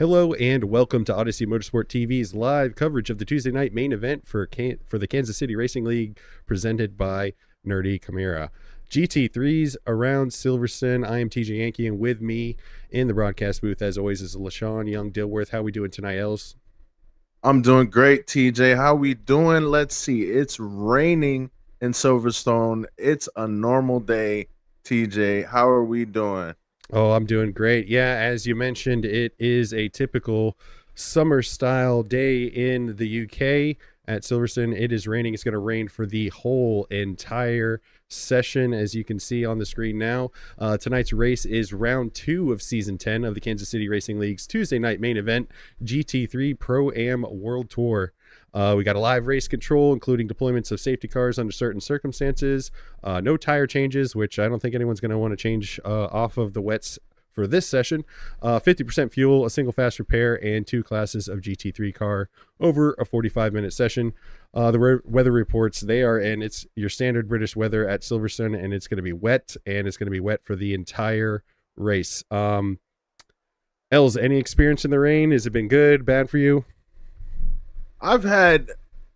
Hello and welcome to Odyssey Motorsport TV's live coverage of the Tuesday night main event for the Kansas City Racing League, presented by Nerdy Chimera. GT3s around Silverstone. I am TJ Yankee, and with me in the broadcast booth, as always, is Lesean Young-Dilworth. How we doing tonight, Els? I'm doing great, TJ. How we doing? Let's see. It's raining in Silverstone. It's a normal day, TJ. How are we doing? Oh, I'm doing great. Yeah, as you mentioned, it is a typical summer-style day in the UK at Silverstone. It is raining. It's going to rain for the whole entire session, as you can see on the screen now. Tonight's race is round 2 of Season 10 of the Kansas City Racing League's Tuesday night main event, GT3 Pro-Am World Tour. We got a live race control, including deployments of safety cars under certain circumstances. No tire changes, which I don't think anyone's going to want to change off of the wets for this session. 50% fuel, a single fast repair, and 2 classes of GT3 car over a 45-minute session. The weather reports, it's your standard British weather at Silverstone, and it's going to be wet, and it's going to be wet for the entire race. Els, any experience in the rain? Has it been good, bad for you? I've had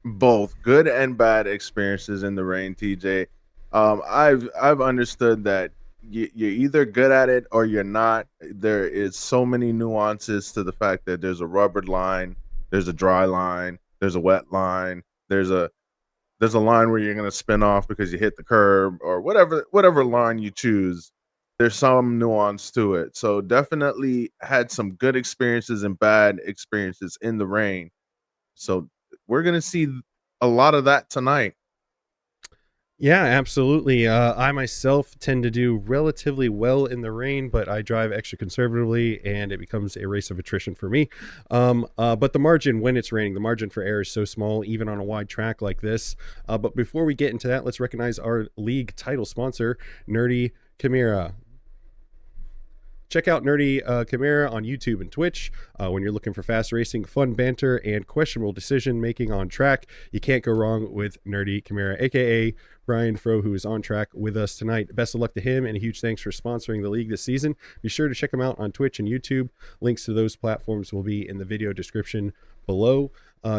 both good and bad experiences in the rain, TJ. I've understood that you're either good at it or you're not. There is so many nuances to the fact that there's a rubber line, there's a dry line, there's a wet line, there's a line where you're going to spin off because you hit the curb, or whatever line you choose. There's some nuance to it. So definitely had some good experiences and bad experiences in the rain. So we're going to see a lot of that tonight. Yeah, absolutely. I myself tend to do relatively well in the rain, but I drive extra conservatively, and it becomes a race of attrition for me. But the margin when it's raining, the margin for error is so small, even on a wide track like this. But before we get into that, let's recognize our league title sponsor, Nerdy Chimera. Check out Nerdy Chimera on YouTube and Twitch. When you're looking for fast racing, fun banter, and questionable decision-making on track, you can't go wrong with Nerdy Chimera, a.k.a. Brian Fro, who is on track with us tonight. Best of luck to him, and a huge thanks for sponsoring the league this season. Be sure to check him out on Twitch and YouTube. Links to those platforms will be in the video description below.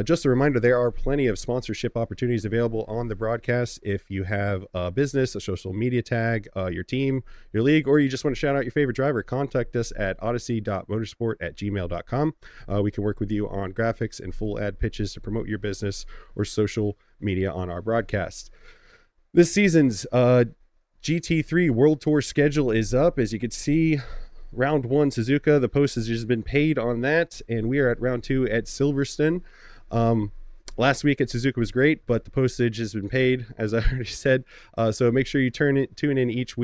Just a reminder, there are plenty of sponsorship opportunities available on the broadcast. If you have a business, a social media tag, your team, your league, or you just want to shout out your favorite driver, contact us at odyssey.motorsport@gmail.com. We can work with you on graphics and full ad pitches to promote your business or social media on our broadcast. This season's GT3 World Tour schedule is up. As you can see, round 1 Suzuka, the postage has been paid on that, and we are at round 2 at Silverstone. Last week at Suzuka was great, but the postage has been paid, as I already said. So make sure you tune in each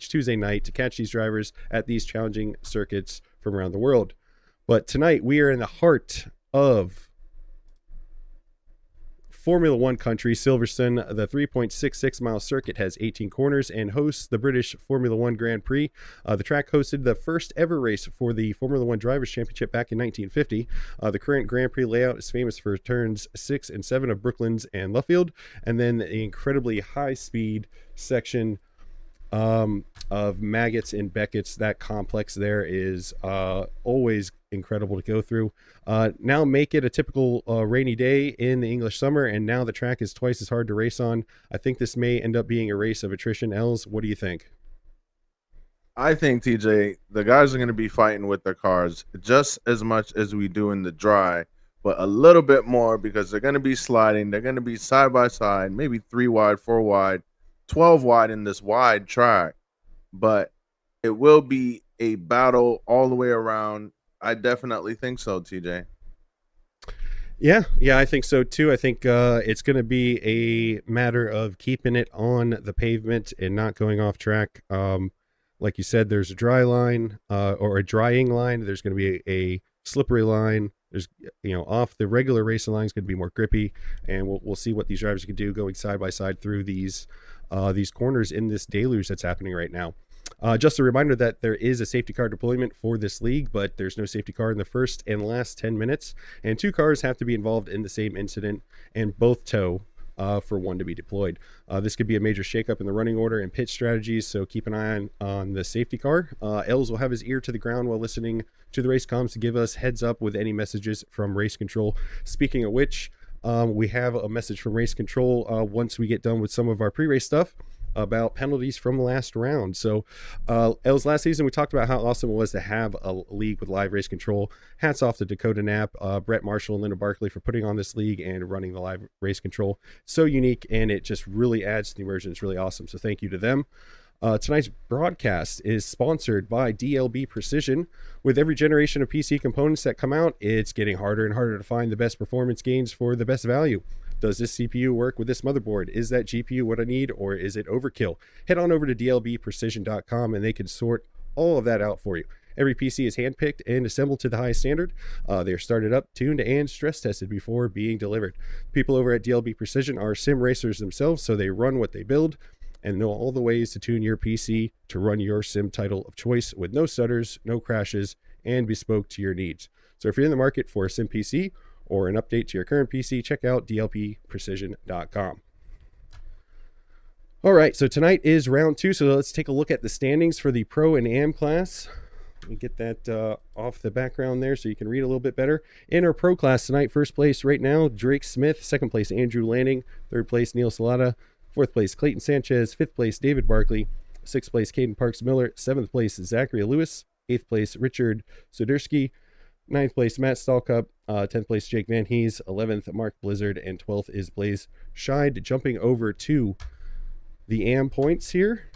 Tuesday night to catch these drivers at these challenging circuits from around the world. But tonight we are in the heart of Formula One country. Silverstone, the 3.66 mile circuit, has 18 corners and hosts the British Formula One Grand Prix. The track hosted the first ever race for the Formula One Drivers Championship back in 1950. The current Grand Prix layout is famous for turns 6 and 7 of Brooklands and Luffield, and then the incredibly high speed section of Maggots and Beckett's. That complex there is always incredible to go through. Now make it a typical rainy day in the English summer, and now the track is twice as hard to race on. I think this may end up being a race of attrition. Els, what do you think? I think, TJ, the guys are going to be fighting with their cars just as much as we do in the dry, but a little bit more, because they're going to be sliding. They're going to be side by side, maybe 3 wide, 4 wide, 12 wide in this wide track. But it will be a battle all the way around. I definitely think so, TJ. Yeah, I think so too. I think it's going to be a matter of keeping it on the pavement and not going off track. Like you said, there's a dry line or a drying line. There's going to be a slippery line. There's, off the regular racing line is going to be more grippy, and we'll see what these drivers can do going side by side through these corners in this deluge that's happening right now. Just a reminder that there is a safety car deployment for this league, but there's no safety car in the first and last 10 minutes, and 2 cars have to be involved in the same incident and both tow for one to be deployed. This could be a major shakeup in the running order and pit strategies, so keep an eye on the safety car. Els will have his ear to the ground while listening to the race comms to give us heads up with any messages from race control. Speaking of which, we have a message from race control once we get done with some of our pre-race stuff about penalties from the last round. So Els, last season we talked about how awesome it was to have a league with live race control. Hats off to Dakota Knapp, Brett Marshall, and Linda Barkley for putting on this league and running the live race control. So unique, and it just really adds to the immersion. It's really awesome, so thank you to them. Tonight's broadcast is sponsored by DLB Precision. With every generation of PC components that come out, it's getting harder and harder to find the best performance gains for the best value. Does this CPU work with this motherboard? Is that GPU what I need, or is it overkill? Head on over to dlbprecision.com and they can sort all of that out for you. Every PC is handpicked and assembled to the highest standard. They are started up, tuned, and stress tested before being delivered. People over at DLB Precision are sim racers themselves, so they run what they build and know all the ways to tune your PC to run your sim title of choice with no stutters, no crashes, and bespoke to your needs. So if you're in the market for a sim PC or an update to your current PC, check out dlbprecision.com. All right, so tonight is round 2, so let's take a look at the standings for the Pro and Am class. Let me get that off the background there so you can read a little bit better. In our Pro class tonight, first place right now, Drake Smith. Second place, Andrew Lanning. Third place, Neil Salata. Fourth place, Clayton Sanchez. Fifth place, David Barkley. Sixth place, Caden Parks Miller. Seventh place, Zachary Lewis. Eighth place, Richard Soderski. Ninth place, Matt Stalkup. 10th place, Jake Van Hees. 11th, Mark Blizzard. And 12th is Blaze Scheid. Jumping over to the AM points here.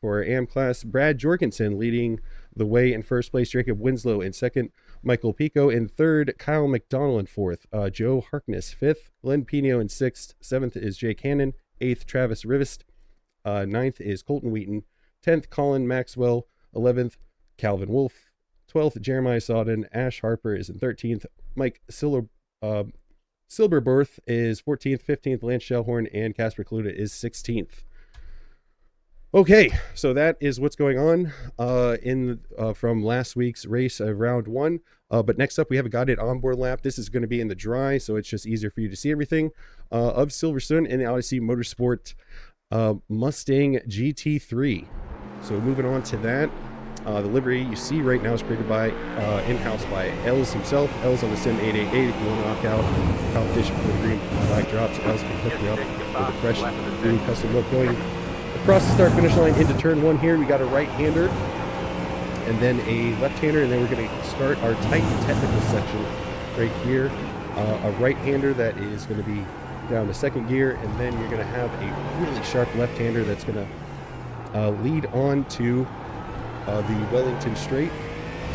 For our AM class, Brad Jorgensen leading the way in first place. Jacob Winslow in second. Michael Pico in third. Kyle McDonald in fourth. Joe Harkness fifth. Len Pino in sixth. Seventh is Jake Hannon. Eighth, Travis Rivest. Ninth is Colton Wheaton. 10th, Colin Maxwell. 11th, Calvin Wolf. 12th, Jeremiah Sawden. Ash Harper is in 13th. Mike Silberberth is 14th. 15th, Lance Shellhorn. And Casper Kaluta is 16th. Okay, so that is what's going on from last week's race of round 1. But next up, we have a guided onboard lap. This is going to be in the dry, so it's just easier for you to see everything of Silverstone in the Odyssey Motorsport Mustang GT3. So moving on to that, the livery you see right now is created by in-house by Els himself. Els on the Sim 888. If you want to knock out competition for the green flag drops, Els can hook you up with a fresh green custom look going across the start-finish line into turn 1 here. We got a right-hander and then a left-hander, and then we're going to start our tight technical section right here. A right-hander that is going to be down to second gear, and then you're going to have a really sharp left-hander that's going to lead on to the Wellington Straight.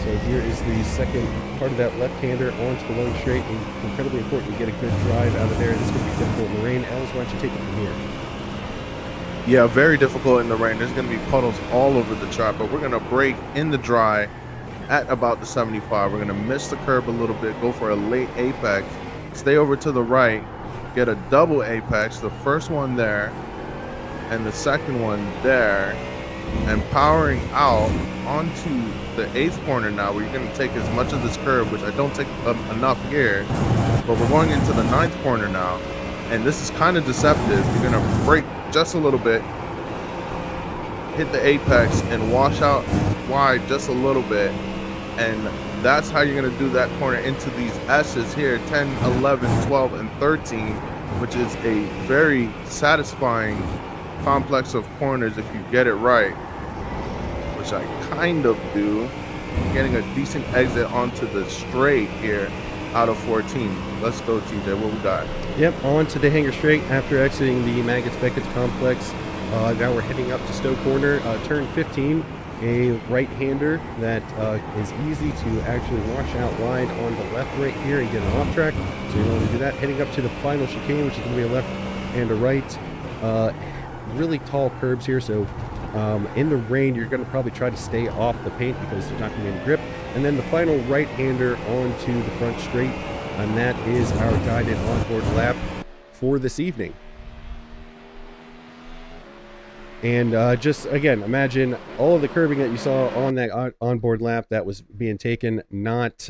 So here is the second part of that left-hander onto the Wellington Straight. Incredibly important to get a good drive out of there. This is going to be difficult in the rain. Els, why don't you take it from here? Yeah, very difficult in the rain. There's going to be puddles all over the track, but we're going to brake in the dry at about the 75. We're going to miss the curb a little bit, go for a late apex, stay over to the right, get a double apex, the first one there and the second one there, and powering out onto the 8th corner now, where you're going to take as much of this curb, which I don't take enough here, but we're going into the 9th corner now, and this is kind of deceptive. You're going to brake just a little bit, hit the apex, and wash out wide just a little bit, and that's how you're going to do that corner into these S's here, 10, 11, 12, and 13, which is a very satisfying complex of corners if you get it right, which I kind of do. Getting a decent exit onto the straight here out of 14. Let's go, TJ. What we got? Yep, on to the Hanger Straight after exiting the Maggots-Beckett's complex. Now we're heading up to Stowe Corner, turn 15, a right-hander that is easy to actually wash out wide on the left right here and get an off track. So you want to do that. Heading up to the final chicane, which is going to be a left and a right. Really tall curbs here, so in the rain you're going to probably try to stay off the paint because there's not going to be any grip. And then the final right-hander onto the front straight, and that is our guided onboard lap for this evening. And just again, imagine all of the curbing that you saw on that onboard lap that was being taken, not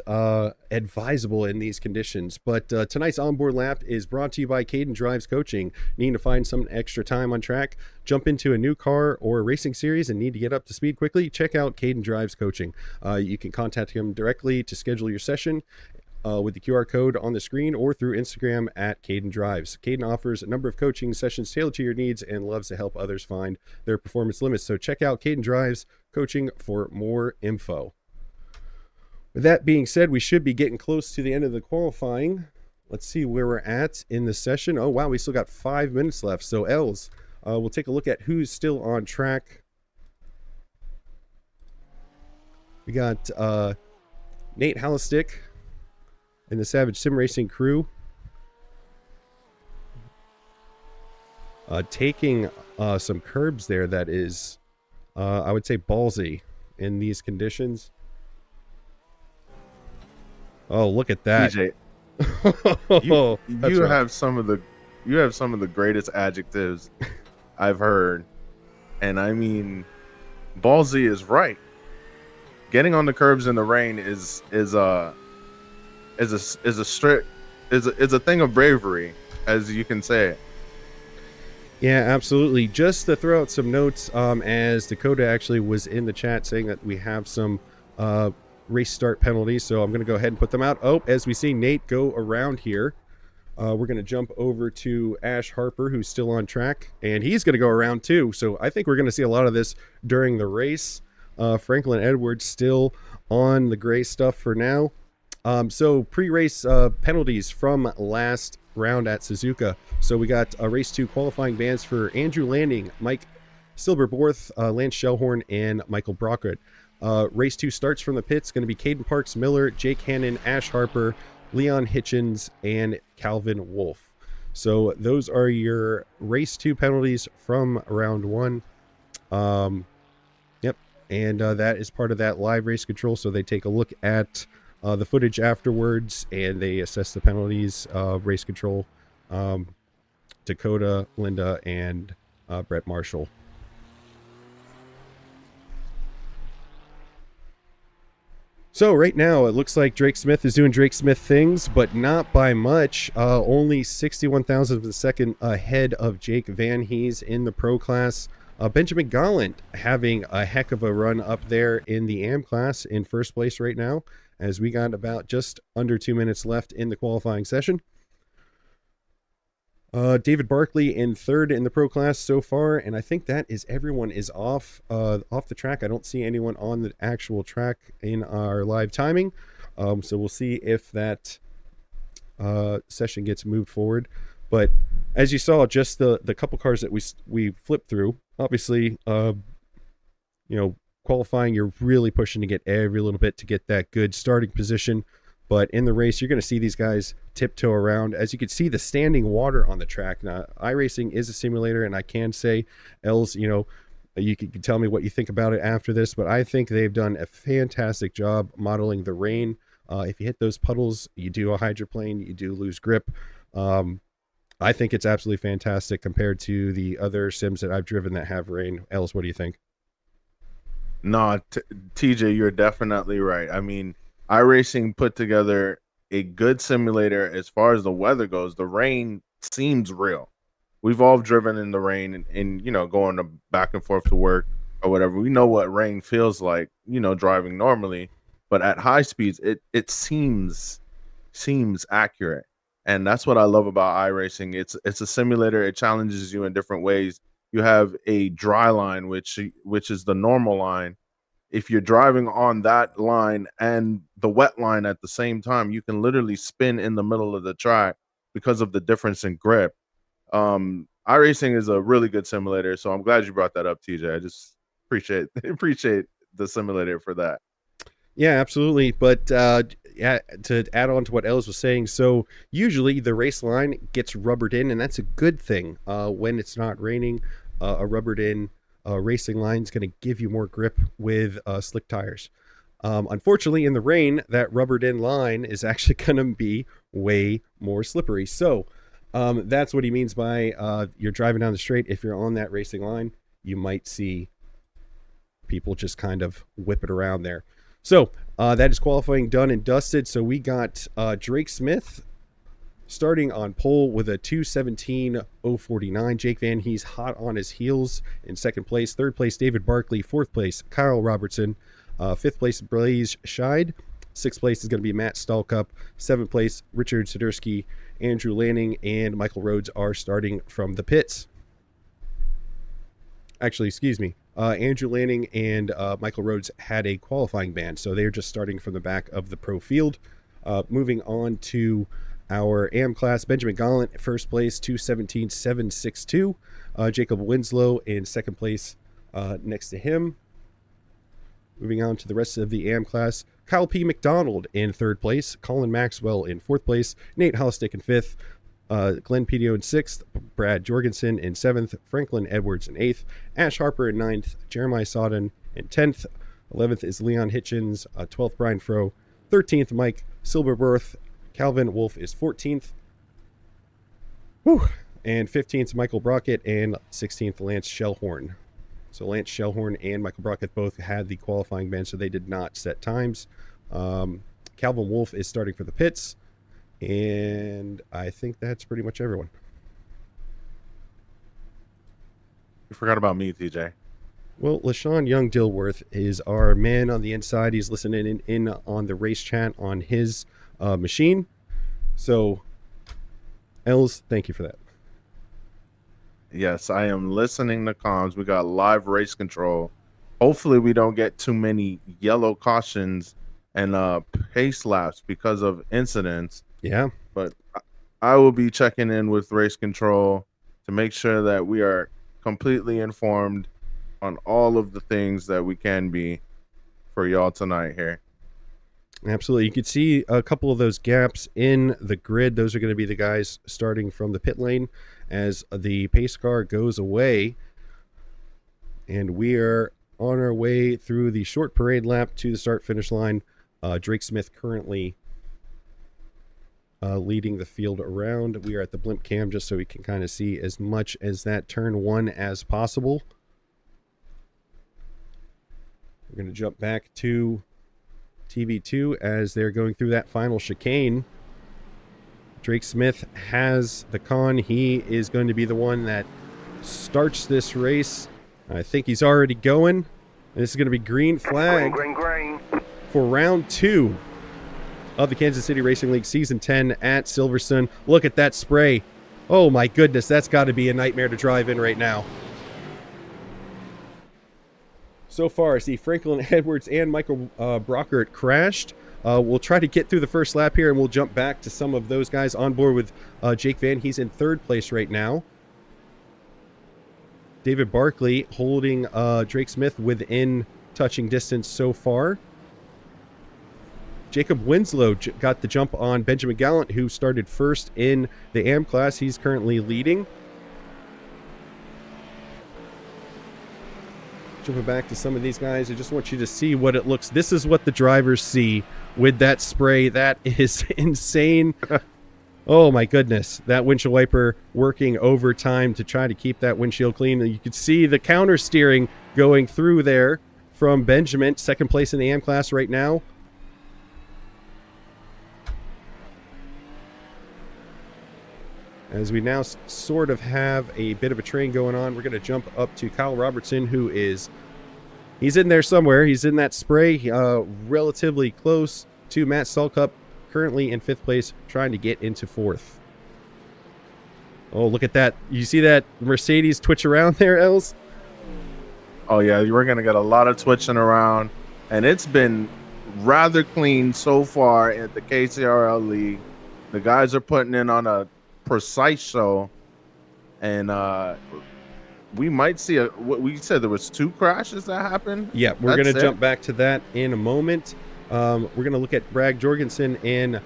advisable in these conditions. But tonight's onboard lap is brought to you by Caden Drives Coaching. Need to find some extra time on track, jump into a new car or a racing series, and need to get up to speed quickly? Check out Caden Drives Coaching. You can contact him directly to schedule your session. With the QR code on the screen or through Instagram at Caden Drives. Caden offers a number of coaching sessions tailored to your needs and loves to help others find their performance limits. So check out Caden Drives Coaching for more info. With that being said, we should be getting close to the end of the qualifying. Let's see where we're at in the session. Oh, wow, we still got 5 minutes left. So, Els, we'll take a look at who's still on track. We got Nate Hallistick and the Savage Sim Racing crew taking some curbs there that is, I would say, ballsy in these conditions. Oh, look at that. TJ, you have some of the greatest adjectives I've heard. And I mean, ballsy is right. Getting on the curbs in the rain is a thing of bravery, as you can say it. Yeah, absolutely. Just to throw out some notes, as Dakota actually was in the chat saying that we have some race start penalties, so I'm going to go ahead and put them out. Oh, as we see Nate go around here, we're going to jump over to Ash Harper, who's still on track, and he's going to go around too. So I think we're going to see a lot of this during the race. Franklin Edwards still on the gray stuff for now. So pre-race penalties from last round at Suzuka. So we got race 2 qualifying bans for Andrew Landing, Mike Silverstone, Lance Shellhorn, and Michael Brockett. Race 2 starts from the pits, going to be Caden Parks Miller, Jake Hannon, Ash Harper, Leon Hitchens, and Calvin Wolf. So those are your race 2 penalties from round 1. Yep, and that is part of that live race control. So they take a look at the footage afterwards, and they assess the penalties of race control. Dakota, Linda, and Brett Marshall. So right now it looks like Drake Smith is doing Drake Smith things, but not by much. Only 61,000 of a second ahead of Jake Van Hees in the pro class. Benjamin Gallant having a heck of a run up there in the AM class in first place right now, as we got about just under 2 minutes left in the qualifying session. David Barkley in third in the pro class so far, and I think that is everyone is off the track. I don't see anyone on the actual track in our live timing, so we'll see if that session gets moved forward. But as you saw, just the couple cars that we flipped through, obviously, qualifying, you're really pushing to get every little bit to get that good starting position. But in the race, you're going to see these guys tiptoe around. As you can see, the standing water on the track. Now, iRacing is a simulator, and I can say, Els, you can tell me what you think about it after this, but I think they've done a fantastic job modeling the rain. If you hit those puddles, you do a hydroplane, you do lose grip. I think it's absolutely fantastic compared to the other sims that I've driven that have rain. Els, what do you think? No, TJ, you're definitely right. I mean, iRacing put together a good simulator as far as the weather goes. The rain seems real. We've all driven in the rain and going back and forth to work or whatever. We know what rain feels like, driving normally, but at high speeds, it seems accurate. And that's what I love about iRacing. It's a simulator. It challenges you in different ways. You have a dry line, which is the normal line. If you're driving on that line and the wet line at the same time, you can literally spin in the middle of the track because of the difference in grip. iRacing is a really good simulator, so I'm glad you brought that up, TJ. I just appreciate the simulator for that. Yeah, absolutely. But to add on to what Els was saying, so usually the race line gets rubbered in, and that's a good thing. When it's not raining, a rubbered in racing line is going to give you more grip with slick tires. Unfortunately, in the rain, that rubbered in line is actually going to be way more slippery. So that's what he means by you're driving down the straight. If you're on that racing line, you might see people just kind of whip it around there. So that is qualifying done and dusted. So we got Drake Smith starting on pole with a 2:17.049. Jake Van He's hot on his heels in second place. Third place, David Barkley. Fourth place, Kyle Robertson. Fifth place, Blaze Scheid. Sixth place is going to be Matt Stallcup. Seventh place, Richard Sidursky, Andrew Lanning, and Michael Rhodes are starting from the pits. Actually, excuse me. Andrew Lanning and Michael Rhodes had a qualifying ban, so they're just starting from the back of the pro field. Moving on to our AM class, Benjamin Gallant, first place, 2:17.762. Jacob Winslow in second place next to him. Moving on to the rest of the AM class, Kyle P. McDonald in third place, Colin Maxwell in fourth place, Nate Hollistick in fifth, Glenn Pedio in sixth, Brad Jorgensen in seventh, Franklin Edwards in eighth, Ash Harper in ninth, Jeremiah Sodden in 10th, 11th is Leon Hitchens, 12th Brian Froh, 13th Mike Silverworth, Calvin Wolf is 14th, and 15th Michael Brockett, and 16th Lance Shellhorn. So Lance Shellhorn and Michael Brockett both had the qualifying ban, so they did not set times. Calvin Wolf is starting for the pits, and I think that's pretty much everyone. You forgot about me, TJ. Well, Lesean Young-Dilworth is our man on the inside. He's listening in on the race chat on his machine. So, Els, thank you for that. Yes, I am listening to comms. We got live race control. Hopefully we don't get too many yellow cautions and pace laps because of incidents. Yeah. But I will be checking in with race control to make sure that we are completely informed on all of the things that we can be for y'all tonight here. Absolutely. You can see a couple of those gaps in the grid. Those are going to be the guys starting from the pit lane as the pace car goes away. And we are on our way through the short parade lap to the start finish line. Drake Smith currently leading the field around. We are at the blimp cam just so we can kind of see as much as that turn one as possible. We're going to jump back to TV2 as they're going through that final chicane. Drake Smith has the con. He is going to be the one that starts this race. I think he's already going. This is going to be green flag green. for round 2 of the Kansas City Racing League Season 10 at Silverstone. Look at that spray. Oh my goodness, that's got to be a nightmare to drive in right now. So far, I see Franklin Edwards and Michael Brockert crashed. We'll try to get through the first lap here, and we'll jump back to some of those guys on board with Jake Van. He's in third place right now. David Barkley holding Drake Smith within touching distance so far. Jacob Winslow got the jump on Benjamin Gallant, who started first in the AM class. He's currently leading. Jumping back to some of these guys, I just want you to see what it looks. This is what the drivers see with that spray. That is insane. Oh my goodness. That windshield wiper working overtime to try to keep that windshield clean. And you can see the counter steering going through there from Benjamin, second place in the AM class right now. As we now sort of have a bit of a train going on, we're going to jump up to Kyle Robertson, who he's in there somewhere. He's in that spray, relatively close to Matt Stallcup, currently in 5th place, trying to get into 4th. Oh, look at that. You see that Mercedes twitch around there, Els? Oh, yeah, we're going to get a lot of twitching around, and it's been rather clean so far at the KCRL League. The guys are putting in on a precise show, and we might see we said there was 2 crashes that happened. Yeah, we're going to jump back to that in a moment. We're going to look at Brad Jorgensen and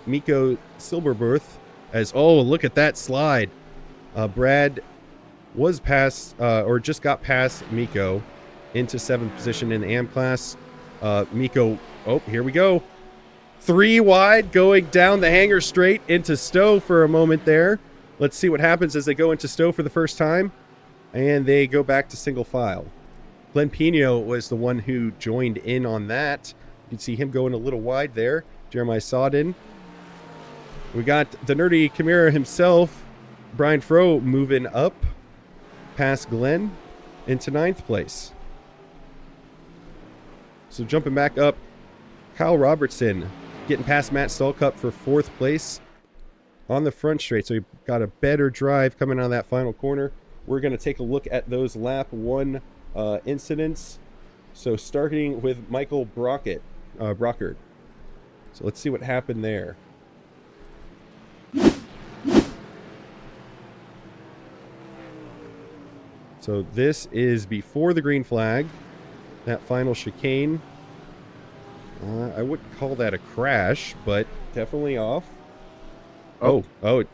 Miko Silverworth as, oh, look at that slide. Brad was past or just got past Miko into 7th position in the AM class. Miko, oh, here we go. 3 wide going down the hangar straight into Stowe for a moment there. Let's see what happens as they go into Stowe for the first time. And they go back to single file. Glenn Pino was the one who joined in on that. You can see him going a little wide there. Jeremiah Sawden. We got the Nerdy Chimera himself, Brian Froh, moving up past Glenn into 9th place. So jumping back up, Kyle Robertson getting past Matt Stallcup for 4th place on the front straight. So he got a better drive coming out of that final corner. We're going to take a look at those lap 1 incidents. So starting with Michael Brockert. So let's see what happened there. So this is before the green flag, that final chicane. I wouldn't call that a crash, but definitely off. Oh,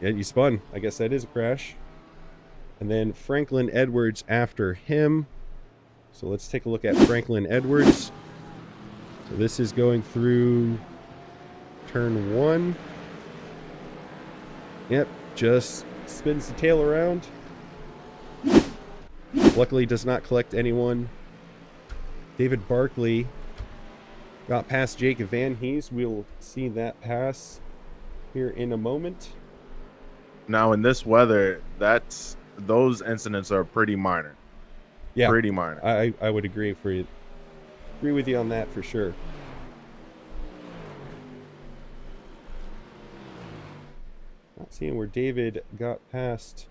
he spun. I guess that is a crash. And then Franklin Edwards after him. So let's take a look at Franklin Edwards. So this is going through turn 1. Yep, just spins the tail around. Luckily does not collect anyone. David Barkley got past Jake Van Hees. We'll see that pass here in a moment. Now in this weather, those incidents are pretty minor. Yeah, pretty minor. I would agree with you on that for sure. Not seeing where David got past.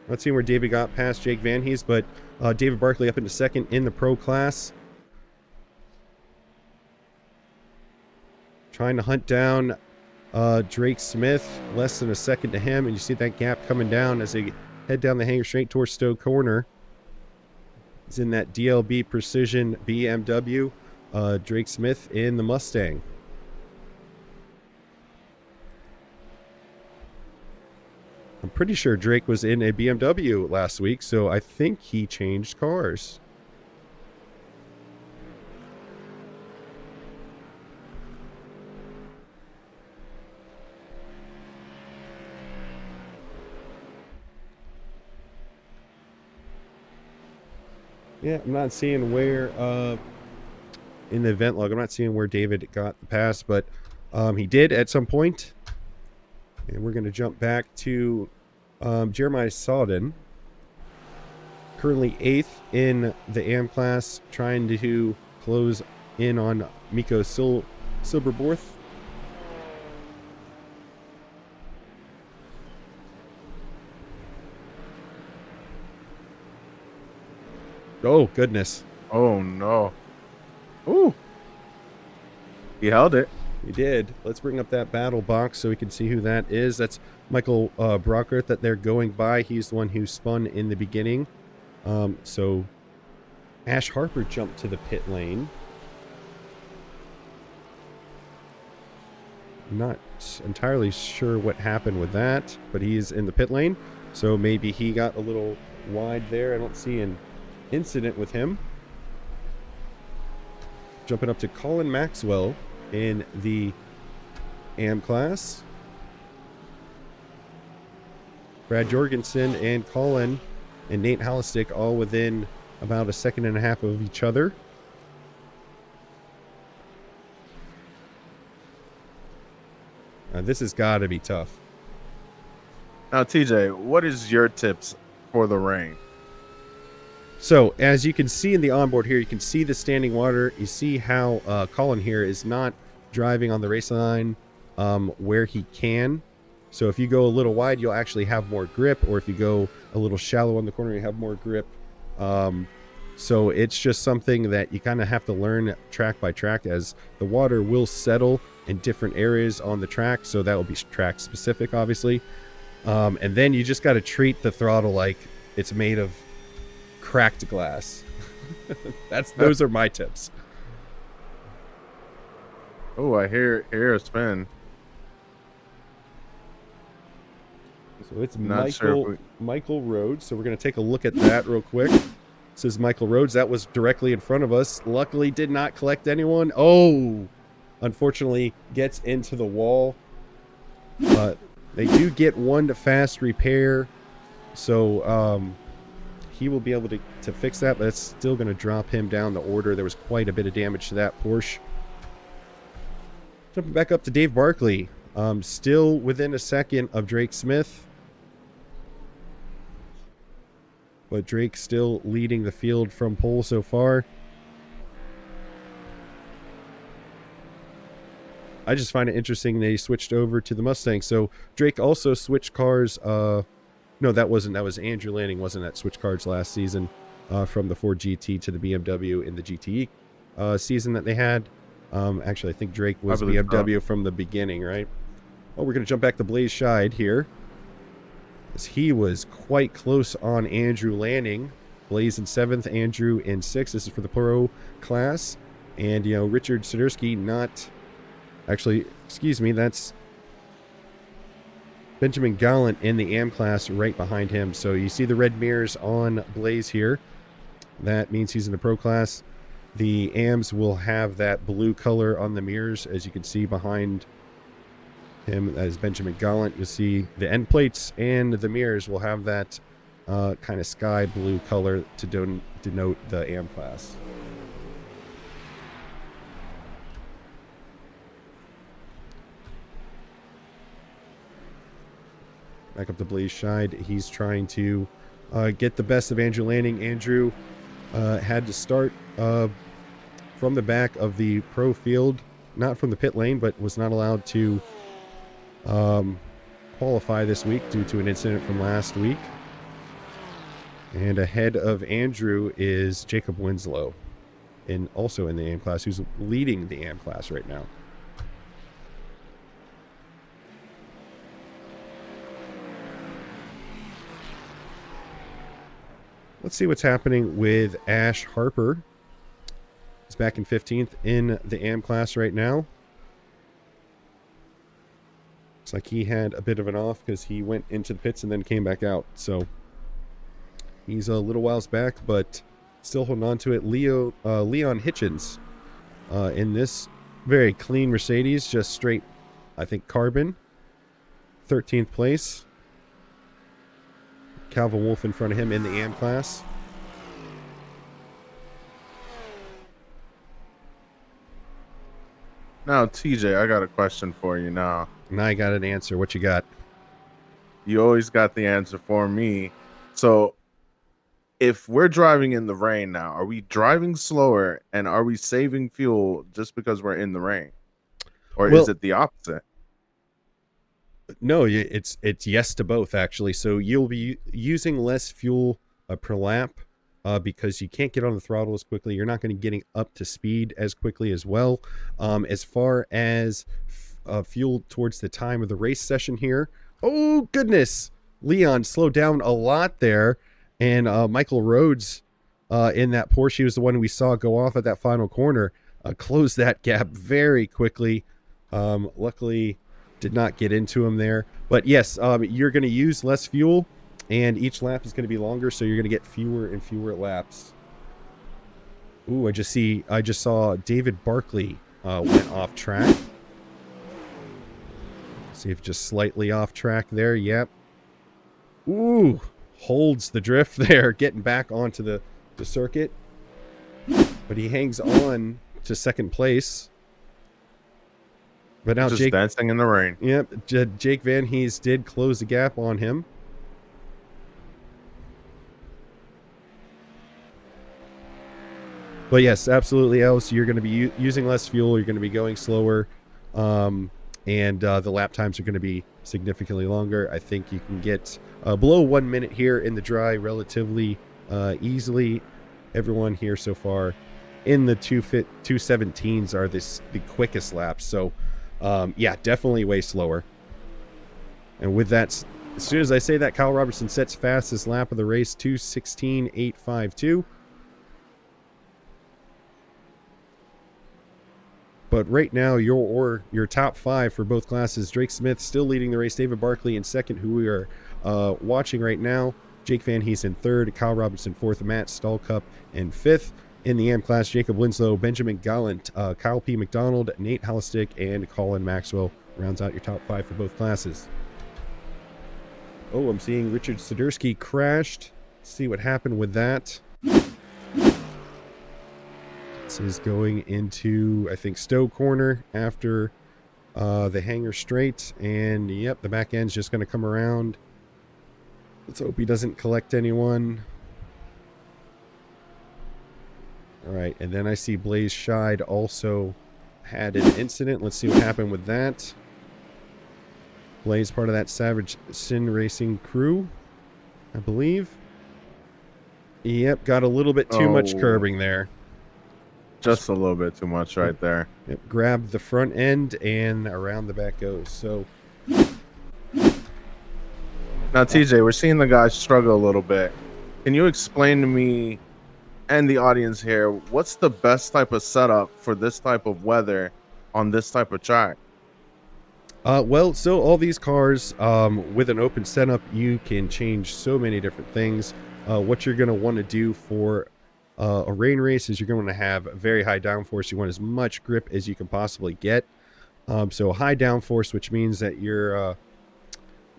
Not seeing where David got past Jake Van Hees, but David Barkley up into 2nd in the pro class. Trying to hunt down Drake Smith, less than a second to him, and you see that gap coming down as they head down the hangar straight towards Stowe Corner. He's in that DLB Precision BMW. Drake Smith in the Mustang. I'm pretty sure Drake was in a BMW last week, so I think he changed cars. Yeah, I'm not seeing where, in the event log, I'm not seeing where David got the pass, but he did at some point. And we're going to jump back to Jeremiah Sawden, currently 8th in the AM class, trying to close in on Miko Silverborth. Oh, goodness. Oh, no. Ooh. He held it. He did. Let's bring up that battle box so we can see who that is. That's Michael Brockert that they're going by. He's the one who spun in the beginning. So Ash Harper jumped to the pit lane. I'm not entirely sure what happened with that, but he's in the pit lane. So maybe he got a little wide there. I don't see an incident with him. Jumping up to Colin Maxwell in the AM class. Brad Jorgensen and Colin and Nate Hallistick all within about a second and a half of each other. This has got to be tough. Now, TJ, what is your tips for the rain? So, as you can see in the onboard here, you can see the standing water. You see how Colin here is not driving on the race line where he can. So if you go a little wide, you'll actually have more grip. Or if you go a little shallow on the corner, you have more grip. So it's just something that you kind of have to learn track by track, as the water will settle in different areas on the track. So that will be track specific, obviously. And then you just got to treat the throttle like it's made of cracked glass. Those are my tips. Oh, I hear a spin. So it's Not Michael Rhodes. So we're going to take a look at that real quick. This is Michael Rhodes. That was directly in front of us. Luckily did not collect anyone. Oh, unfortunately gets into the wall. They do get one fast repair, so he will be able to fix that, but it's still going to drop him down the order. There was quite a bit of damage to that Porsche. Jumping back up to Dave Barkley, still within a second of Drake Smith, but Drake still leading the field from pole so far. I just find it interesting they switched over to the Mustang. So Drake also switched cars. No, that wasn't. That was Andrew Lanning, wasn't that switched cars last season from the Ford GT to the BMW in the GTE season that they had. Actually, I think Drake was BMW from the beginning, right? Oh, we're going to jump back to Blaze Scheid here, as he was quite close on Andrew Lanning. Blaze in 7th, Andrew in 6th. This is for the Pro class. And, you know, Richard Sidursky not... Actually, excuse me, that's Benjamin Gallant in the AM class right behind him. So you see the red mirrors on Blaze here. That means he's in the Pro class. The AMs will have that blue color on the mirrors, as you can see behind him. That is Benjamin Gallant. You'll see the end plates and the mirrors will have that kind of sky blue color to denote the AM class. Back up to Blaze Scheid. He's trying to get the best of Andrew Lanning. Andrew had to start from the back of the Pro field, not from the pit lane, but was not allowed to qualify this week due to an incident from last week. And ahead of Andrew is Jacob Winslow, also in the AM class, who's leading the AM class right now. Let's see what's happening with Ash Harper. He's back in 15th in the AM class right now. Looks like he had a bit of an off because he went into the pits and then came back out. So he's a little whiles back, but still holding on to it. Leon Hitchens in this very clean Mercedes, just straight, I think, carbon. 13th place. Calvin Wolf in front of him in the AM class. Now, TJ, I got a question for you now. And I got an answer. What you got? You always got the answer for me. So, if we're driving in the rain now, are we driving slower and are we saving fuel just because we're in the rain? Or is it the opposite? No, it's yes to both, actually. So you'll be using less fuel per lap because you can't get on the throttle as quickly. You're not going to be getting up to speed as quickly as well. As far as fuel towards the time of the race session here, oh goodness, Leon slowed down a lot there. And Michael Rhodes in that Porsche was the one we saw go off at that final corner, closed that gap very quickly. Luckily, did not get into him there. But yes, you're going to use less fuel, and each lap is going to be longer, so you're going to get fewer and fewer laps. Ooh, I just saw David Barkley went off track. See if just slightly off track there. Yep. Ooh, holds the drift there, getting back onto the circuit. But he hangs on to second place. But now just Jake dancing in the rain. Yep, Jake Van Hees did close the gap on him. But yes, absolutely else. You're going to be using less fuel. You're going to be going slower. And the lap times are going to be significantly longer. I think you can get below 1 minute here in the dry relatively easily. Everyone here so far in the 217s are the quickest laps. So yeah, definitely way slower. And with that, as soon as I say that, Kyle Robertson sets fastest lap of the race, 2:16.852. But right now, your top five for both classes: Drake Smith still leading the race, David Barkley in second, who we are watching right now. Jake Van Hees in third, Kyle Robertson fourth, Matt Stallcup in fifth. In the AM class, Jacob Winslow, Benjamin Gallant, Kyle P. McDonald, Nate Hallistick, and Colin Maxwell rounds out your top five for both classes. Oh, I'm seeing Richard Sidursky crashed. Let's see what happened with that. This is going into, I think, Stowe Corner after the hanger straight. And, yep, the back end's just going to come around. Let's hope he doesn't collect anyone. All right, and then I see Blaze Scheid also had an incident. Let's see what happened with that. Blaze, part of that Savage Sin Racing crew, I believe. Yep, got a little bit too much curbing there. Just a little bit too much right there. Yep, grabbed the front end and around the back goes. So now, TJ, we're seeing the guys struggle a little bit. Can you explain to me and the audience here, what's the best type of setup for this type of weather on this type of track? Well, so all these cars, with an open setup, you can change so many different things. What you're going to want to do for a rain race is you're going to have very high downforce. You want as much grip as you can possibly get. So high downforce, which means that your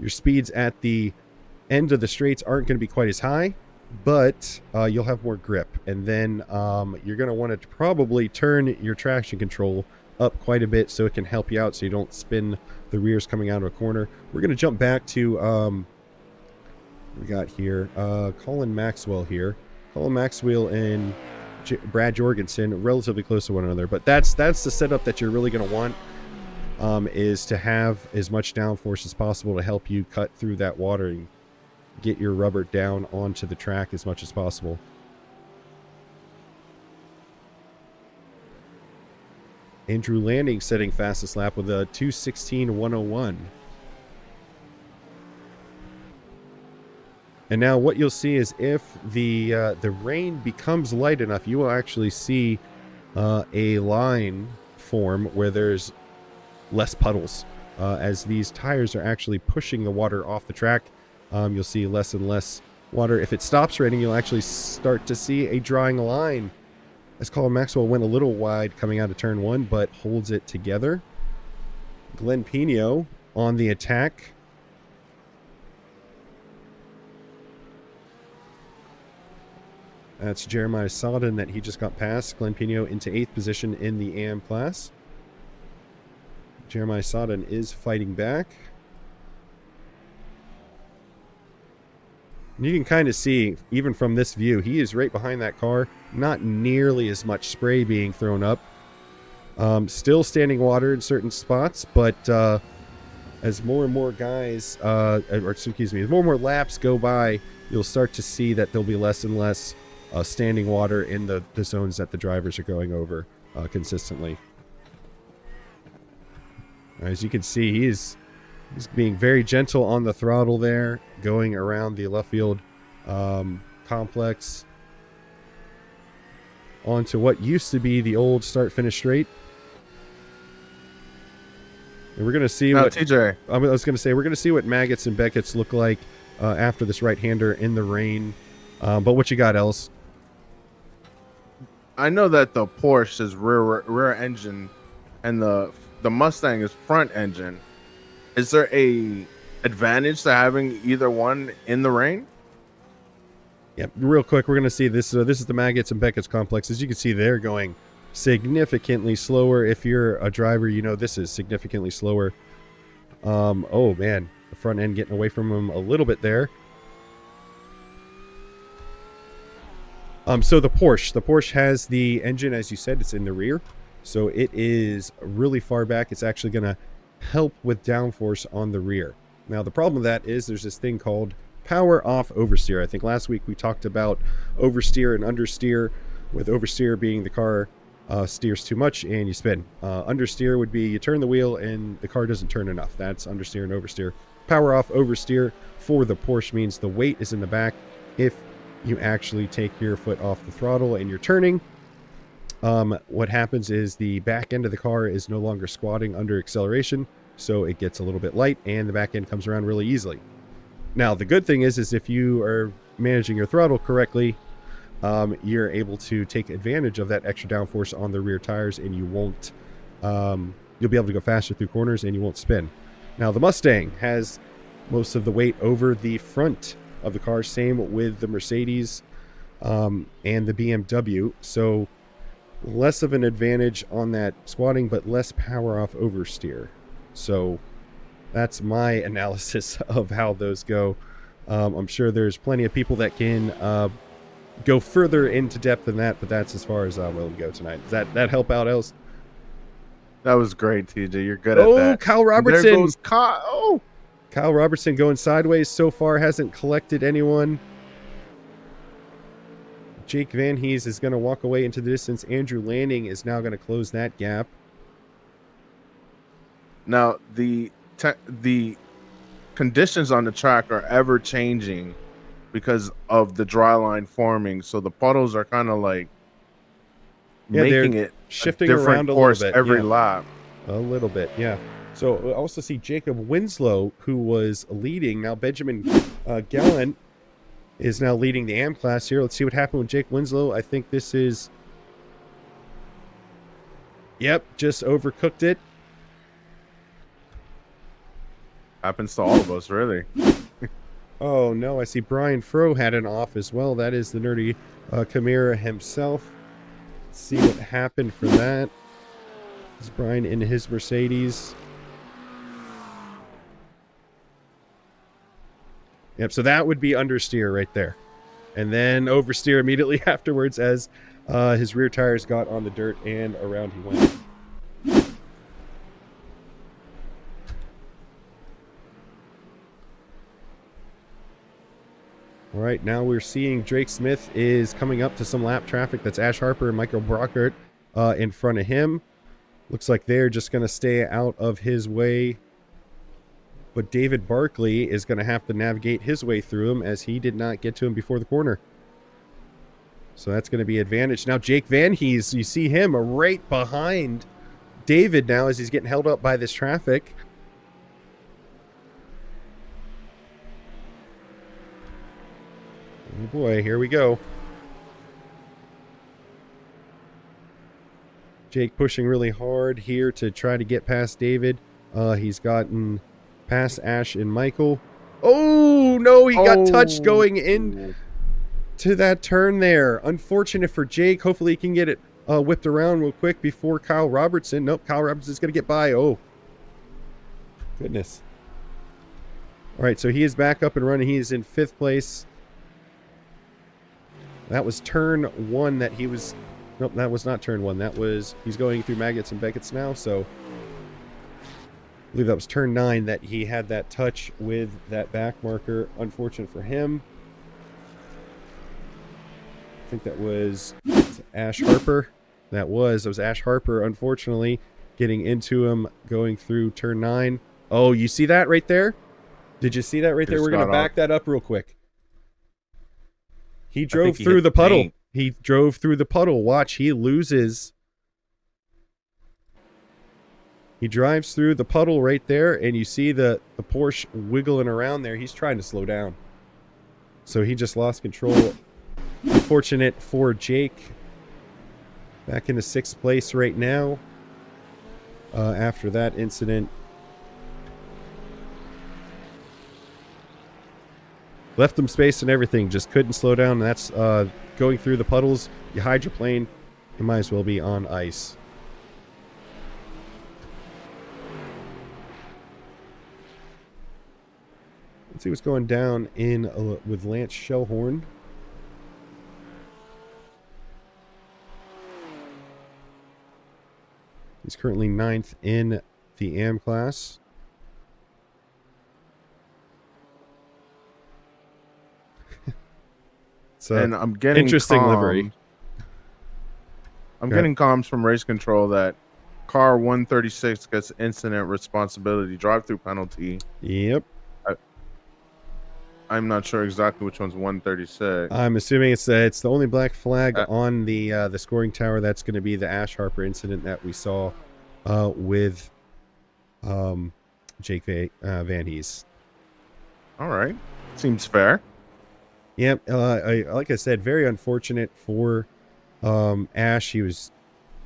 speeds at the end of the straights aren't going to be quite as high, but you'll have more grip. And then you're going to want to probably turn your traction control up quite a bit so it can help you out so you don't spin the rears coming out of a corner. We're going to jump back to we got here Colin Maxwell here. Colin Maxwell and Brad Jorgensen, relatively close to one another, but that's the setup that you're really going to want, is to have as much downforce as possible to help you cut through that water and get your rubber down onto the track as much as possible. Andrew Lanning setting fastest lap with a 2:16.101. And now what you'll see is if the rain becomes light enough, you will actually see a line form where there's less puddles. As these tires are actually pushing the water off the track, you'll see less and less water. If it stops raining, you'll actually start to see a drying line. As Colin Maxwell went a little wide coming out of turn 1, but holds it together. Glenn Pino on the attack. That's Jeremiah Sodden that he just got past. Glenn Pino into 8th position in the AM class. Jeremiah Sodden is fighting back. And you can kind of see, even from this view, he is right behind that car. Not nearly as much spray being thrown up. Still standing water in certain spots, but as more and more guys, as more and more laps go by, you'll start to see that there'll be less and less standing water in the zones that the drivers are going over consistently. As you can see, he's being very gentle on the throttle there, going around the left field complex onto what used to be the old start-finish straight. And we're going to see what TJ. I was going to say, we're going to see what Maggots and Beckett's look like after this right-hander in the rain. But what you got, Els? I know that the Porsche is rear engine and the Mustang is front engine. Is there a advantage to having either one in the rain? Yeah, real quick, we're going to see this. This is the Maggots and Beckett's complex. As you can see, they're going significantly slower. If you're a driver, you know this is significantly slower. Oh, man. The front end getting away from him a little bit there. So the Porsche has the engine, as you said, it's in the rear. So it is really far back. It's actually going to help with downforce on the rear. Now, the problem with that is there's this thing called power off oversteer. I think last week we talked about oversteer and understeer, with oversteer being the car steers too much and you spin. Understeer would be you turn the wheel and the car doesn't turn enough. That's understeer and oversteer. Power off oversteer for the Porsche means the weight is in the back. If you actually take your foot off the throttle and you're turning, what happens is the back end of the car is no longer squatting under acceleration, so it gets a little bit light and the back end comes around really easily. Now, the good thing is if you are managing your throttle correctly, you're able to take advantage of that extra downforce on the rear tires, and you won't, you'll be able to go faster through corners and you won't spin. Now, the Mustang has most of the weight over the front of the car. Same with the Mercedes and the BMW. So less of an advantage on that squatting, but less power off oversteer. So that's my analysis of how those go. I'm sure there's plenty of people that can go further into depth than that, but that's as far as I'm willing to go tonight. Does that help out, Els? That was great, TJ. You're good at that. Oh, Kyle Robertson. There goes Kyle. Oh. Kyle Robertson going sideways so far, hasn't collected anyone. Jake Van Hees is going to walk away into the distance. Andrew Lanning is now going to close that gap. Now, the conditions on the track are ever changing because of the dry line forming. So the puddles are kind of like making it shifting a different around a course little bit every lap. A little bit, yeah. So we also see Jacob Winslow, who was leading. Now Benjamin Gallant is now leading the AM class here. Let's see what happened with Jake Winslow. I think this is... Yep, just overcooked it. Happens to all of us, really. Oh, no, I see Brian Froh had an off as well. That is the Nerdy Chimera himself. Let's see what happened for that. Is Brian in his Mercedes? Yep, so that would be understeer right there. And then oversteer immediately afterwards as his rear tires got on the dirt and around he went. All right, now we're seeing Drake Smith is coming up to some lap traffic. That's Ash Harper and Michael Brockert in front of him. Looks like they're just going to stay out of his way. But David Barkley is going to have to navigate his way through him as he did not get to him before the corner. So that's going to be advantage. Now Jake Van Hees, you see him right behind David now as he's getting held up by this traffic. Oh boy, here we go. Jake pushing really hard here to try to get past David. He's gotten past Ash and Michael. Oh, no, he got touched going in to that turn there. Unfortunate for Jake. Hopefully he can get it whipped around real quick before Kyle Robertson. Nope, Kyle Robertson's going to get by. Oh, goodness. All right, so he is back up and running. He is in 5th place. That was turn 1 that he was... Nope, that was not turn 1. That was... He's going through Maggots and Beckett's now, so... I believe that was turn 9 that he had that touch with that back marker. Unfortunate for him. I think that was Ash Harper. That was Ash Harper, unfortunately, getting into him going through turn 9. Oh, you see that right there? Did you see that right there? We're going to back that up real quick. He drove through the puddle. He drove through the puddle. Watch, he loses. He drives through the puddle right there, and you see the Porsche wiggling around there. He's trying to slow down. So he just lost control. Unfortunate for Jake. Back into 6th place right now. After that incident. Left him space and everything. Just couldn't slow down. That's going through the puddles. You hydroplane. You might as well be on ice. Let's see what's going down in with Lance Shellhorn. He's currently 9th in the AM class. And I'm getting interesting livery. I'm getting comms from race control that car 136 gets incident responsibility drive-through penalty. Yep. I'm not sure exactly which one's 136. I'm assuming it's the only black flag on the scoring tower. That's going to be the Ash Harper incident that we saw with Jake Van Hees. All right, seems fair. Yep. Like I said, very unfortunate for Ash. He was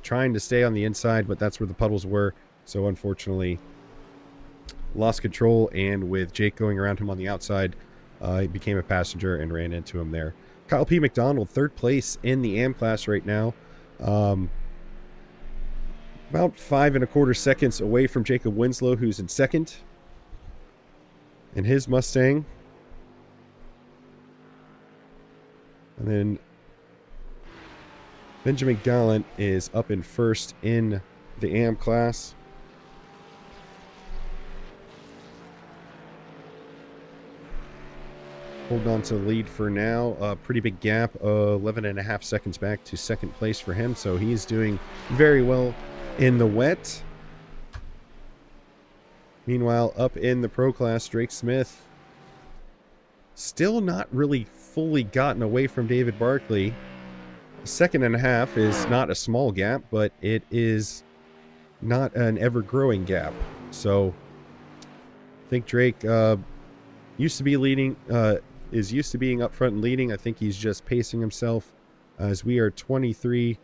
trying to stay on the inside, but that's where the puddles were. So unfortunately, lost control, and with Jake going around him on the outside, he became a passenger and ran into him there. Kyle P. McDonald, third place in the AM class right now. About 5.25 seconds away from Jacob Winslow, who's in second in his Mustang. And then Benjamin Gallant is up in first in the AM class. Holding on to the lead for now. A pretty big gap, 11.5 seconds back to second place for him. So he's doing very well in the wet. Meanwhile, up in the pro class, Drake Smith still not really fully gotten away from David Barkley. 1.5 seconds is not a small gap, but it is not an ever-growing gap. So I think Drake used to be leading, is used to being up front and leading. I think he's just pacing himself as we are 23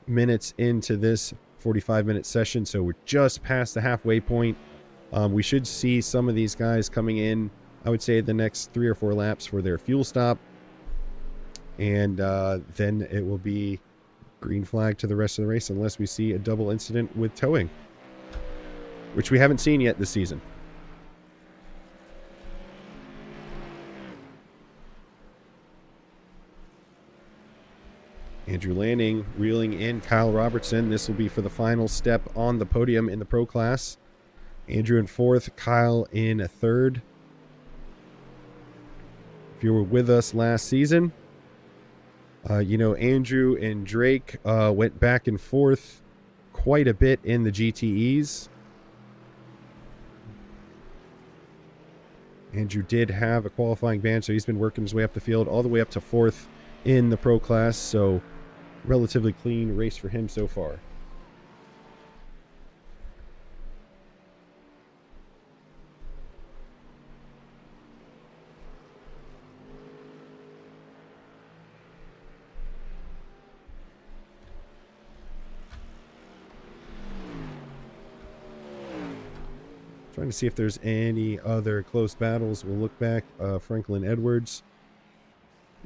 minutes into this 45-minute session. So we're just past the halfway point. We should see some of these guys coming in, I would say, the next 3 or 4 laps for their fuel stop. And then it will be green flag to the rest of the race unless we see a double incident with towing, which we haven't seen yet this season. Andrew Lanning reeling in Kyle Robertson. This will be for the final step on the podium in the pro class. Andrew in fourth, Kyle in third. If you were with us last season, you know Andrew and Drake went back and forth quite a bit in the GTEs. Andrew did have a qualifying ban, so he's been working his way up the field all the way up to fourth in the pro class. So relatively clean race for him so far. Trying to see if there's any other close battles. We'll look back. Franklin Edwards.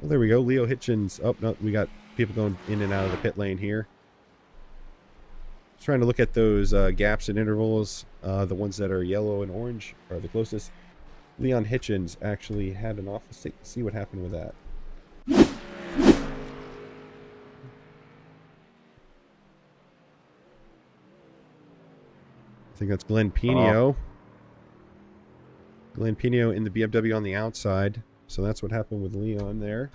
Well, there we go. Leo Hitchens. Oh, no, we got people going in and out of the pit lane here. Just trying to look at those gaps and intervals. The ones that are yellow and orange are the closest. Leon Hitchens actually had an off. Let's see what happened with that. I think that's Glenn Pino. Oh. Glenn Pino in the BMW on the outside. So that's what happened with Leon there.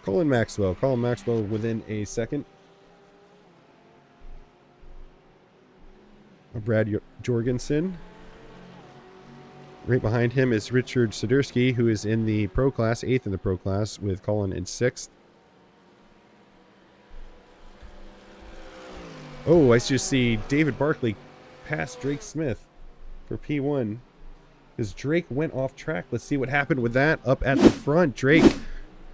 Colin Maxwell. Colin Maxwell within a second. Brad Jorgensen. Right behind him is Richard Sidursky, who is in the pro class, 8th in the pro class, with Colin in 6th. Oh, I just see David Barkley pass Drake Smith for P1 because Drake went off track. Let's see what happened with that up at the front. Drake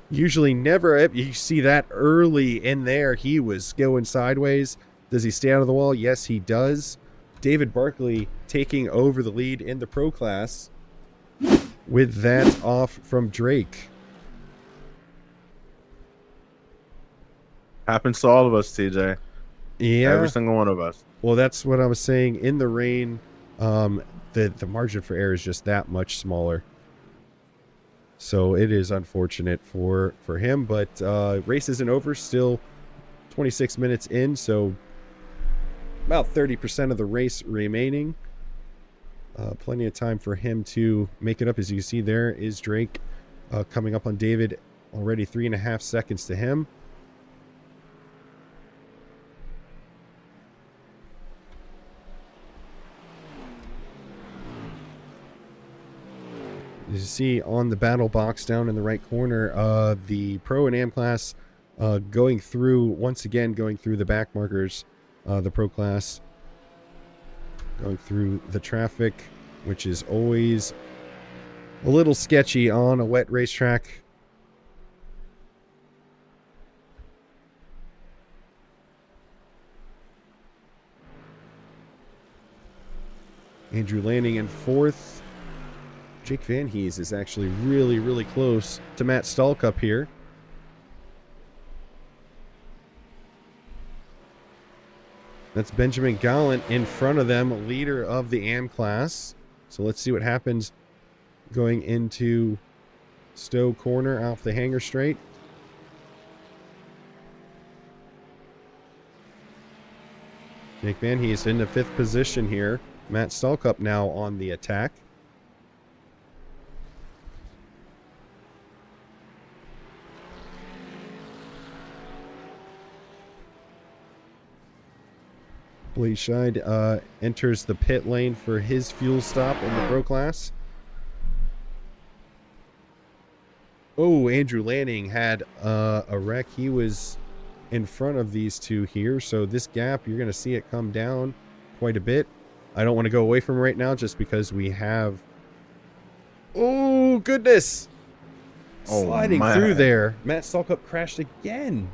usually never, you see that early in there. He was going sideways. Does he stay out of the wall? Yes, he does. David Barkley taking over the lead in the pro class with that off from Drake. Happens to all of us, TJ. Yeah, every single one of us. Well, that's what I was saying. In the rain, the margin for error is just that much smaller. So it is unfortunate for him, but race isn't over. Still 26 minutes in, so about 30% of the race remaining. Plenty of time for him to make it up. As you see, there is Drake coming up on David. Already 3.5 seconds to him. As you see on the battle box down in the right corner, the Pro and Am class going through, once again, going through the back markers. The Pro class going through the traffic, which is always a little sketchy on a wet racetrack. Andrew Lanning in 4th. Jake Van Hees is actually really, really close to Matt Stallcup here. That's Benjamin Gallant in front of them, leader of the AM class. So let's see what happens going into Stowe Corner off the Hanger Straight. Jake Van Hees in the 5th position here. Matt Stallcup now on the attack. Blaze Scheid enters the pit lane for his fuel stop in the Pro class. Oh, Andrew Lanning had a wreck. He was in front of these two here. So this gap, you're going to see it come down quite a bit. I don't want to go away from right now just because we have... Oh, goodness! Sliding through there. Matt Stallcup crashed again.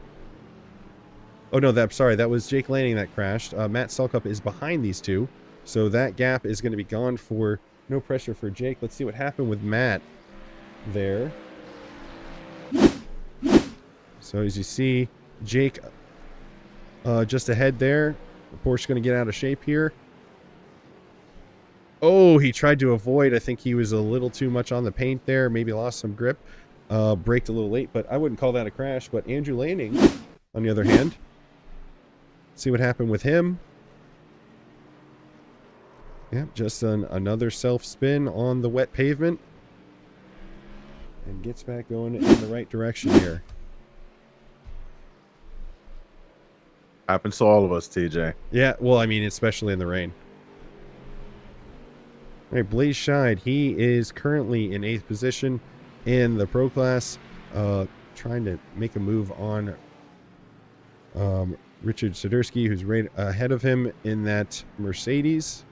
Oh, no, sorry. That was Jake Lanning that crashed. Matt Stallcup is behind these two. So that gap is going to be gone for no pressure for Jake. Let's see what happened with Matt there. So as you see, Jake just ahead there. The Porsche going to get out of shape here. Oh, he tried to avoid. I think he was a little too much on the paint there. Maybe lost some grip. Braked a little late, but I wouldn't call that a crash. But Andrew Lanning, on the other hand, see what happened with him. Yep, just another self-spin on the wet pavement. And gets back going in the right direction here. Happens to all of us, TJ. Yeah, well, I mean, especially in the rain. All right, Blaze Scheid, he is currently in 8th position in the Pro class, trying to make a move on Richard Sidursky, who's right ahead of him in that Mercedes.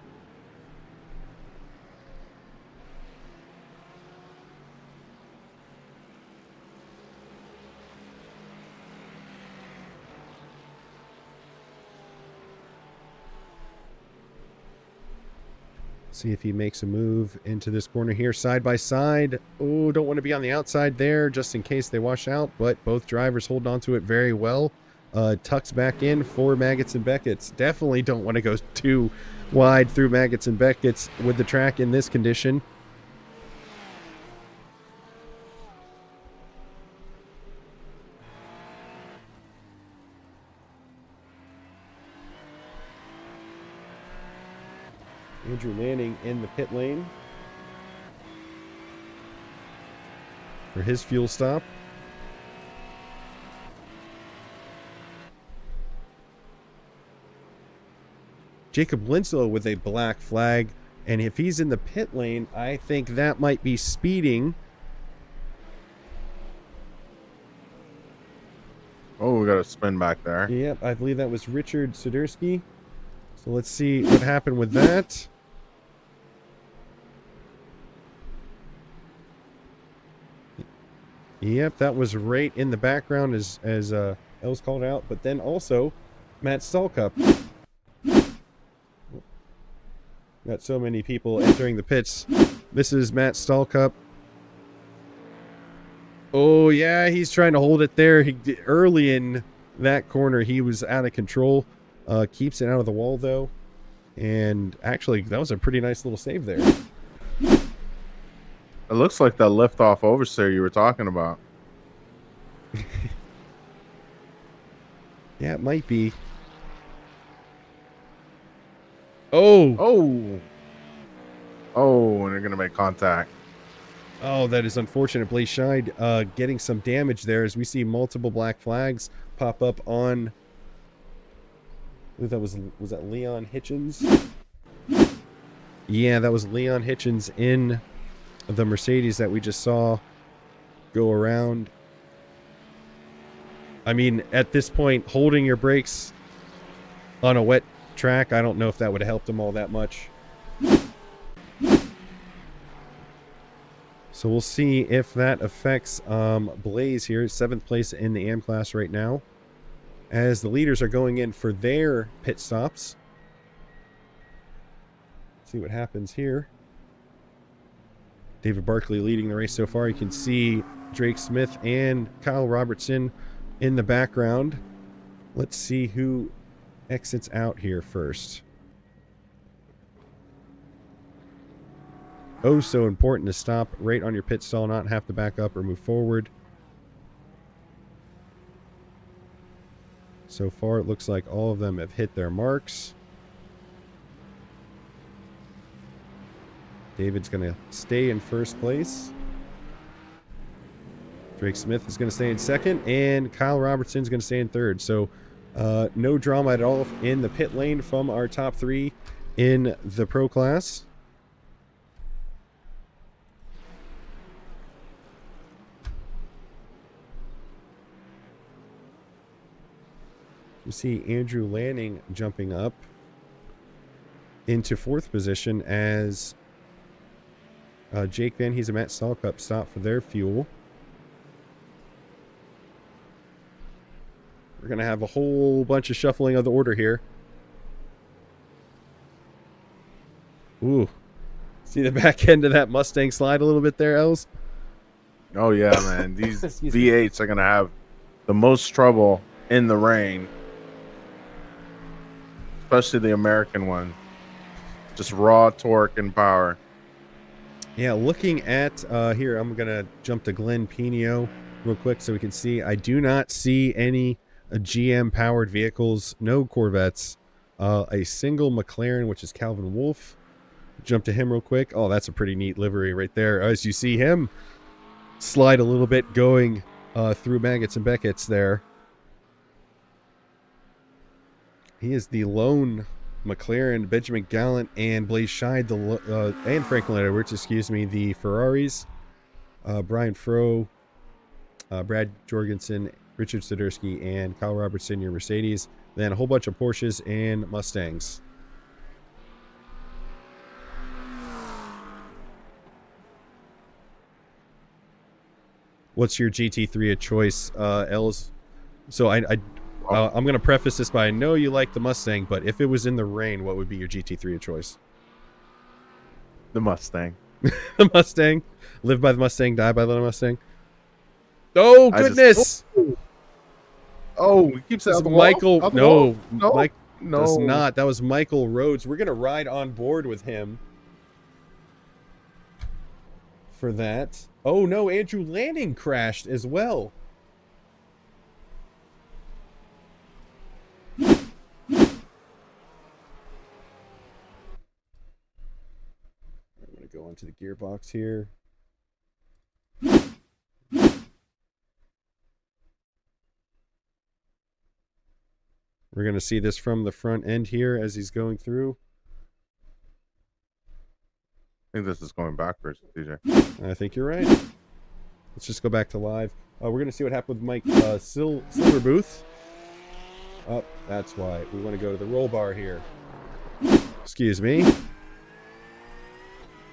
See if he makes a move into this corner here, side by side. Oh, don't want to be on the outside there just in case they wash out, but both drivers hold on to it very well. Tucks back in for Maggots and Beckett's. Definitely don't want to go too wide through Maggots and Beckett's with the track in this condition. Andrew Lanning in the pit lane for his fuel stop. Jacob Linslow with a black flag, and if he's in the pit lane, I think that might be speeding. Oh, we got a spin back there. Yep, I believe that was Richard Sidursky. So let's see what happened with that. Yep, that was right in the background as Els called out. But then also, Matt Stallcup. Got so many people entering the pits. This is Matt Stallcup. Oh, yeah, he's trying to hold it there. Early in that corner, he was out of control. Keeps it out of the wall, though. And actually, that was a pretty nice little save there. It looks like that lift-off oversteer you were talking about. Yeah, it might be. Oh! Oh! Oh, and they're going to make contact. Oh, that is unfortunate. Blaze Scheid getting some damage there as we see multiple black flags pop up on... I believe that was that Leon Hitchens? Yeah, that was Leon Hitchens in the Mercedes that we just saw go around. I mean, at this point, holding your brakes on a wet track, I don't know if that would have helped him all that much. So we'll see if that affects Blaze here, 7th place in the AM class right now, as the leaders are going in for their pit stops. See what happens here. David Barkley leading the race so far. You can see Drake Smith and Kyle Robertson in the background. Let's see who exits out here first. Oh, so important to stop right on your pit stall, not have to back up or move forward. So far, it looks like all of them have hit their marks. David's going to stay in first place. Drake Smith is going to stay in second, and Kyle Robertson's going to stay in third. So no drama at all in the pit lane from our top three in the pro class. You see Andrew Lanning jumping up into fourth position as Jake Van Hees and Matt Stallcup stop for their fuel. We're going to have a whole bunch of shuffling of the order here. Ooh. See the back end of that Mustang slide a little bit there, Els? Oh, yeah, man. These V8s are going to have the most trouble in the rain. Especially the American one. Just raw torque and power. Yeah, looking at here, I'm going to jump to Glenn Pino real quick so we can see. I do not see any GM-powered vehicles, no Corvettes. A single McLaren, which is Calvin Wolf. Jump to him real quick. Oh, that's a pretty neat livery right there. As you see him slide a little bit going through Maggots and Beckett's there. He is the lone McLaren. Benjamin Gallant and Blaze Scheid, and Franklin Edwards, excuse me, the Ferraris. Brian Froh, Brad Jorgensen, Richard Sidursky, and Kyle Robertson, your Mercedes. Then a whole bunch of Porsches and Mustangs. What's your GT3 of choice, Els? So I'm going to preface this by, I know you like the Mustang, but if it was in the rain, what would be your GT3 of choice? The Mustang. The Mustang? Live by the Mustang, die by the Mustang? Oh, goodness! He keeps it Michael. No, Mike no. does not. That was Michael Rhodes. We're going to ride on board with him for that. Oh, no, Andrew Lanning crashed as well. Go into the gearbox here. We're going to see this from the front end here as he's going through. I think this is going backwards, DJ. I think you're right. Let's just go back to live. We're going to see what happened with Mike Silverbooth. Oh, that's why. We want to go to the roll bar here. Excuse me.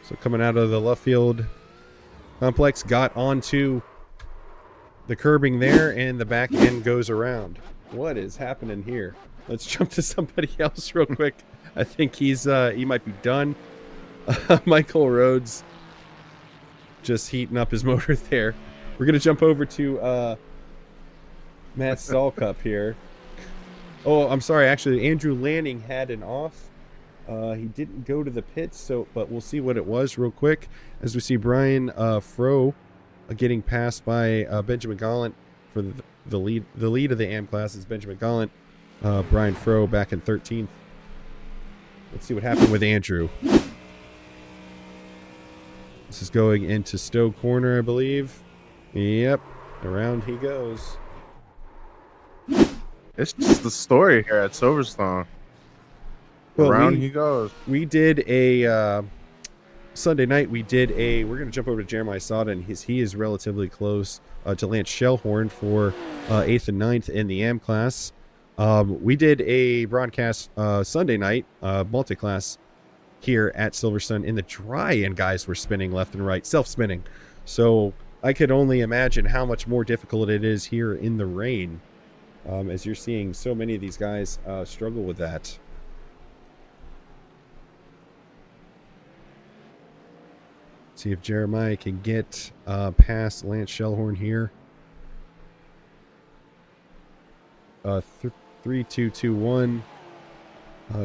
So coming out of the left field complex, got onto the curbing there, and the back end goes around. What is happening here? Let's jump to somebody else real quick. I think he might be done. Michael Rhodes just heating up his motor there. We're going to jump over to Matt Stallcup here. Oh, I'm sorry. Actually, Andrew Lanning had an off. He didn't go to the pits, but we'll see what it was real quick. As we see Brian Froh getting passed by Benjamin Gallant for the lead. The lead of the AM class is Benjamin Gallant. Brian Froh back in 13th. Let's see what happened with Andrew. This is going into Stowe Corner, I believe. Yep, around he goes. It's just the story here at Silverstone. Around he goes. We did a Sunday night. We're going to jump over to Jeremiah Sauda, and he is relatively close to Lance Shellhorn for 8th and 9th in the AM class. We did a broadcast Sunday night, multi-class here at Silverstone in the dry, and guys were spinning left and right, self-spinning. So I could only imagine how much more difficult it is here in the rain, as you're seeing so many of these guys struggle with that. See if Jeremiah can get past Lance Shellhorn here. 3-2-2-1.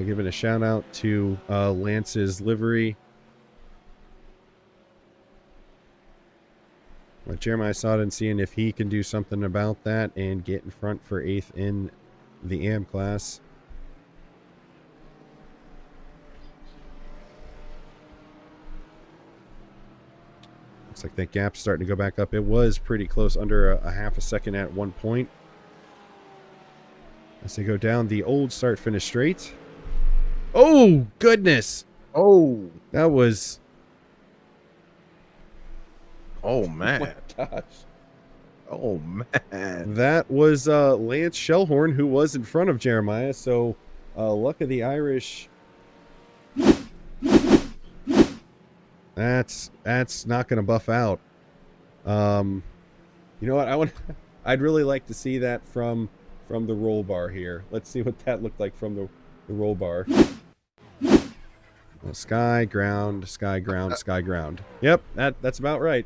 Giving a shout out to Lance's livery. Jeremiah Sodden seeing if he can do something about that and get in front for 8th in the AM class. Looks like that gap's starting to go back up. It was pretty close, under a half a second at one point. As they go down the old start-finish straight. Oh, goodness. Oh. That was... Oh, man. Oh, my gosh. Oh, man. That was Lance Shellhorn, who was in front of Jeremiah. So, luck of the Irish. That's not going to buff out. You know what? I'd really like to see that from the roll bar here. Let's see what that looked like from the roll bar. Sky, ground, sky, ground, sky, ground. Yep, that's about right.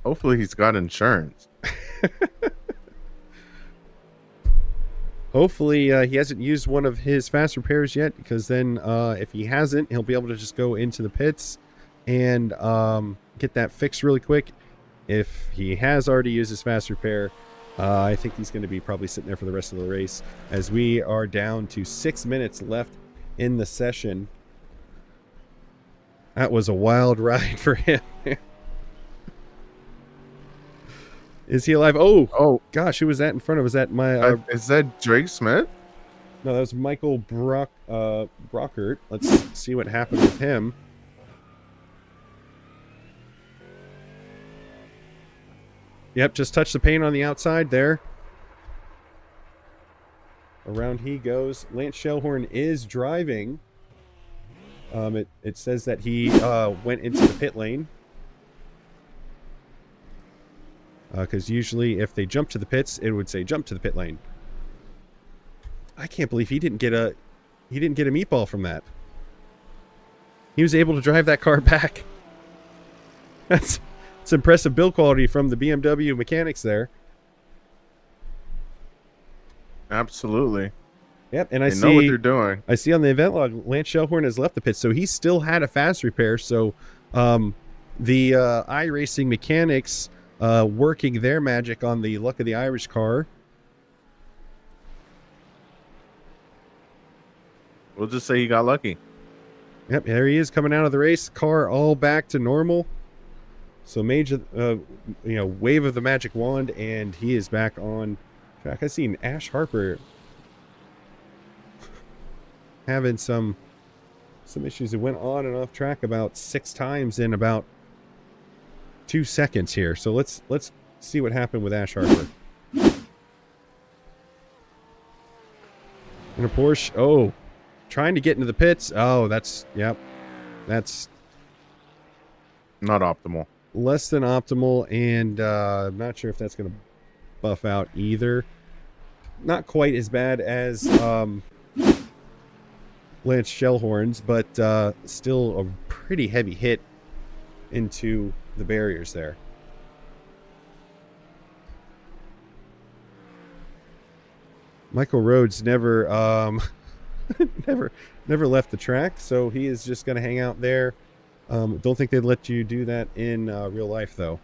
Hopefully he's got insurance. Hopefully he hasn't used one of his fast repairs yet, because then if he hasn't, he'll be able to just go into the pits and get that fixed really quick. If he has already used his fast repair, I think he's going to be probably sitting there for the rest of the race, as we are down to 6 minutes left in the session. That was a wild ride for him. Is he alive? Oh, gosh, who was that in front of? Was that my... is that Drake Smith? No, that was Michael Brockert. Let's see what happened with him. Yep, just touch the paint on the outside there. Around he goes. Lance Shellhorn is driving. It says that he went into the pit lane. Because usually if they jump to the pits, it would say jump to the pit lane. I can't believe he didn't get a meatball from that. He was able to drive that car back. It's impressive build quality from the BMW mechanics there. Absolutely. Yep, and I see know what they're doing. I see on the event log, Lance Shellhorn has left the pit, so he still had a fast repair. So the iRacing mechanics working their magic on the luck of the Irish car. We'll just say he got lucky. Yep, there he is coming out of the race. Car all back to normal. So major, wave of the magic wand, and he is back on track. I seen Ash Harper having some issues. It went on and off track about 6 times in about 2 seconds here. So let's see what happened with Ash Harper. In a Porsche. Oh, trying to get into the pits. Oh, that's not optimal. Less than optimal, and I'm not sure if that's going to buff out either. Not quite as bad as Lance Shellhorn's, but still a pretty heavy hit into the barriers there. Michael Rhodes never never left the track, so he is just going to hang out there. Don't think they'd let you do that in real life, though.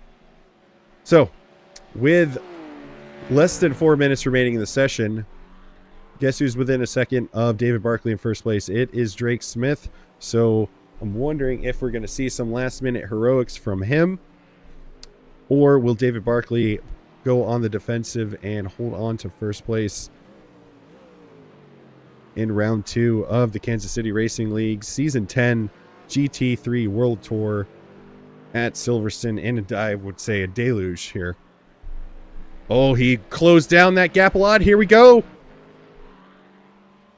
So, with less than 4 minutes remaining in the session, guess who's within a second of David Barkley in first place? It is Drake Smith. So, I'm wondering if we're going to see some last-minute heroics from him, or will David Barkley go on the defensive and hold on to first place in round 2 of the Kansas City Racing League Season 10 GT3 World Tour at Silverstone, and I would say a deluge here. Oh, he closed down that gap a lot. Here we go.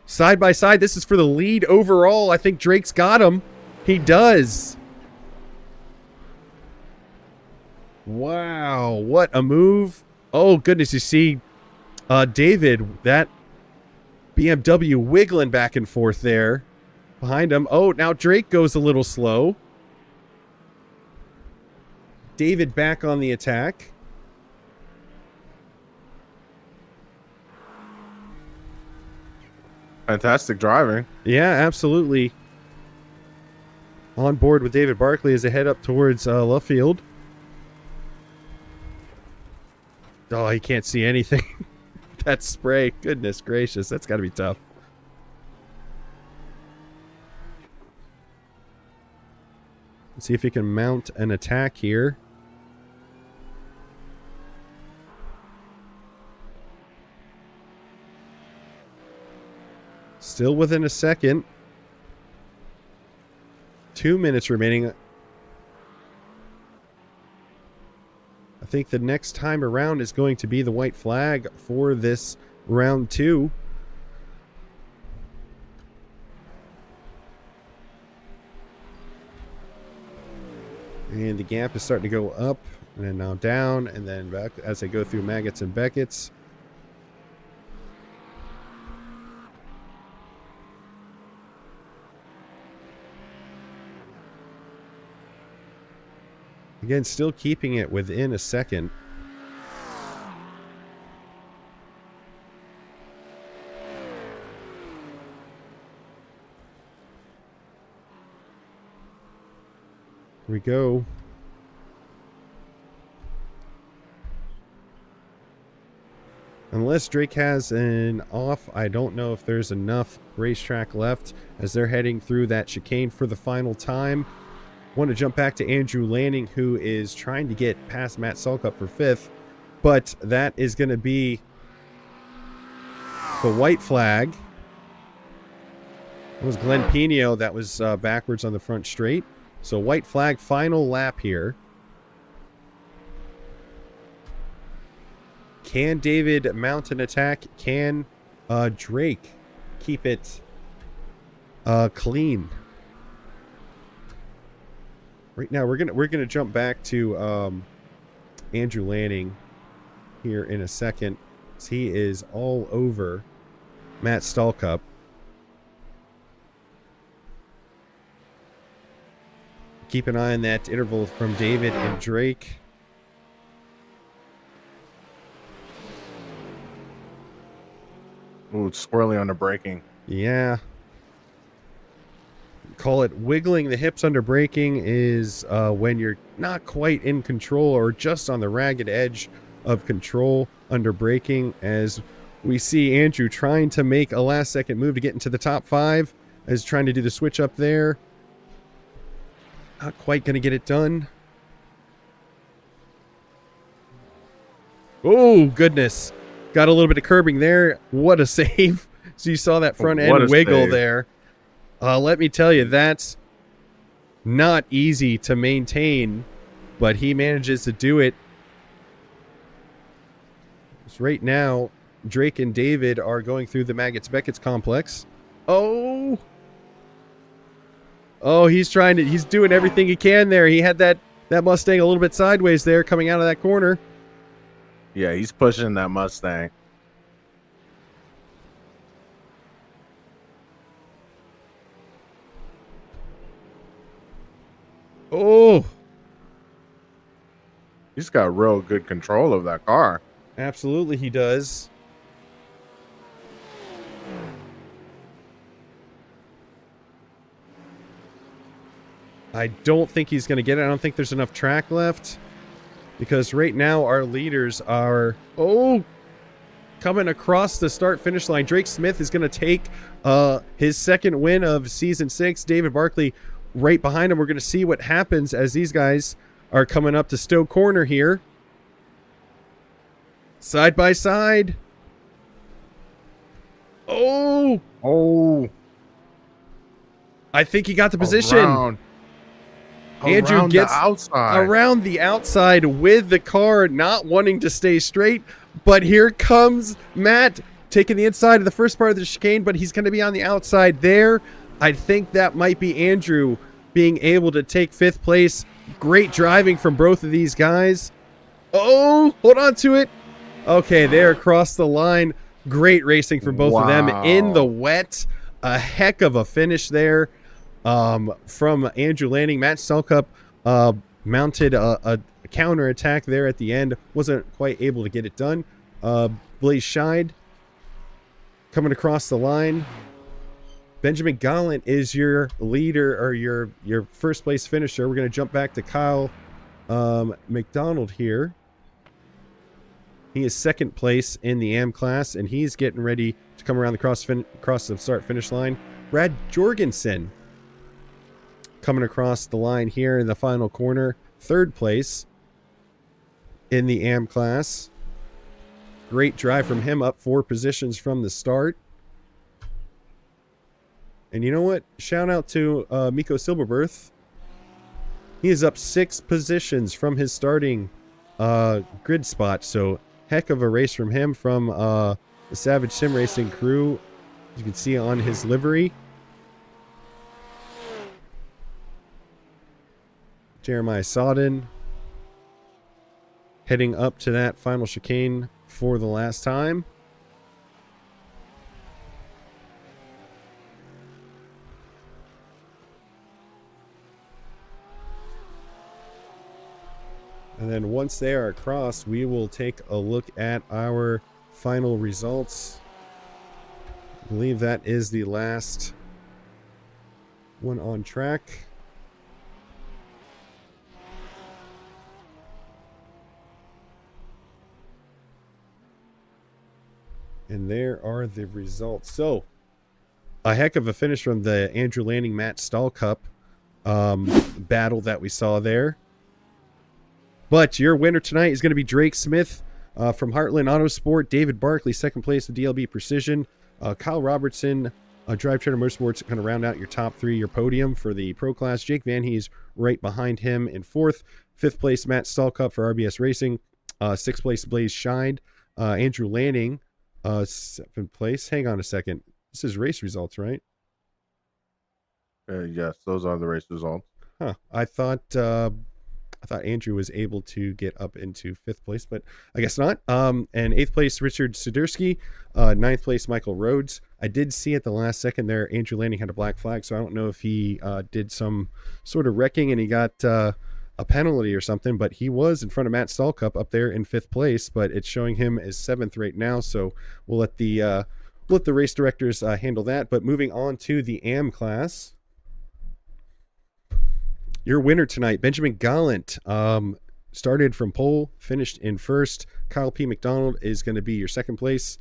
Side by side. This is for the lead overall. I think Drake's got him. He does. Wow, what a move. Oh, goodness. You see David, that BMW wiggling back and forth there. behind him. Oh, now Drake goes a little slow. David back on the attack. Fantastic driving. Yeah, absolutely. On board with David Barkley as they head up towards Luffield. Oh, he can't see anything. That spray. Goodness gracious. That's got to be tough. Let's see if he can mount an attack here. Still within a second. 2 minutes remaining. I think the next time around is going to be the white flag for this round 2. And the gap is starting to go up and then now down and then back as they go through Maggots and Beckett's. Again, still keeping it within a second. Here we go. Unless Drake has an off, I don't know if there's enough racetrack left as they're heading through that chicane for the final time. Want to jump back to Andrew Lanning, who is trying to get past Matt Sulkup for 5th, but that is going to be the white flag. It was Glenn Pino that was backwards on the front straight. So white flag, final lap here. Can David mount an attack? Can Drake keep it clean? Right now, we're gonna jump back to Andrew Lanning here in a second. He is all over Matt Stallcup. Keep an eye on that interval from David and Drake. Ooh, it's squirrely on the braking. Yeah. Call it wiggling the hips under braking is when you're not quite in control or just on the ragged edge of control under braking, as we see Andrew trying to make a last second move to get into the top 5 as trying to do the switch up there. Not quite going to get it done. Oh, goodness. Got a little bit of curbing there. What a save. So you saw that front end wiggle there. Let me tell you, that's not easy to maintain, but he manages to do it. So right now, Drake and David are going through the Maggots-Beckett's complex. Oh, he's doing everything he can there. He had that Mustang a little bit sideways there coming out of that corner. Yeah, he's pushing that Mustang. Oh, he's got real good control of that car. Absolutely he does. I don't think he's going to get it. I don't think there's enough track left, because right now our leaders are coming across the start-finish line. Drake Smith is going to take his second win of Season 6. David Barkley right behind him. We're going to see what happens as these guys are coming up to Stowe Corner here. Side by side. Oh! I think he got the position. Andrew gets around the outside with the car, not wanting to stay straight. But here comes Matt taking the inside of the first part of the chicane, but he's going to be on the outside there. I think that might be Andrew being able to take 5th place. Great driving from both of these guys. Oh, hold on to it. Okay, they're across the line. Great racing from both of them in the wet. a heck of a finish there from Andrew Lanning. Matt Selkup mounted a counter attack there at the end. Wasn't quite able to get it done. Blaze Scheid coming across the line. Benjamin Gallant is your leader, or your first place finisher. We're going to jump back to Kyle McDonald here. He is second place in the AM class, and he's getting ready to come around the cross the start-finish line. Brad Jorgensen coming across the line here in the final corner. Third place in the AM class. Great drive from him, up 4 positions from the start. And you know what? Shout out to Miko Silverworth. He is up 6 positions from his starting grid spot. So heck of a race from him, from the Savage Sim Racing crew. As you can see on his livery. Jeremiah Sodden heading up to that final chicane for the last time. And then once they are across, we will take a look at our final results. I believe that is the last one on track. And there are the results. So, a heck of a finish from the Andrew Lanning Matt Stahl Cup battle that we saw there. But your winner tonight is going to be Drake Smith from Heartland Autosport. David Barkley, second place with DLB Precision. Kyle Robertson, Drive Trainer Motorsports, going to round out your top 3, your podium for the Pro Class. Jake Van Hees right behind him in 4th. 5th place, Matt Stahlcup for RBS Racing. 6th place, Blaze Scheid. Andrew Lanning, 7th place. Hang on a second. This is race results, right? Yes, those are the race results. Huh. I thought Andrew was able to get up into 5th place, but I guess not. And 8th place, Richard Sudersky. 9th place, Michael Rhodes. I did see at the last second there, Andrew Lanning had a black flag, so I don't know if he did some sort of wrecking and he got a penalty or something, but he was in front of Matt Stahlcup up there in 5th place, but it's showing him as 7th right now, so we'll let the race directors handle that. But moving on to the AM class. Your winner tonight, Benjamin Gallant, started from pole, finished in 1st. Kyle P. McDonald is going to be your 2nd place.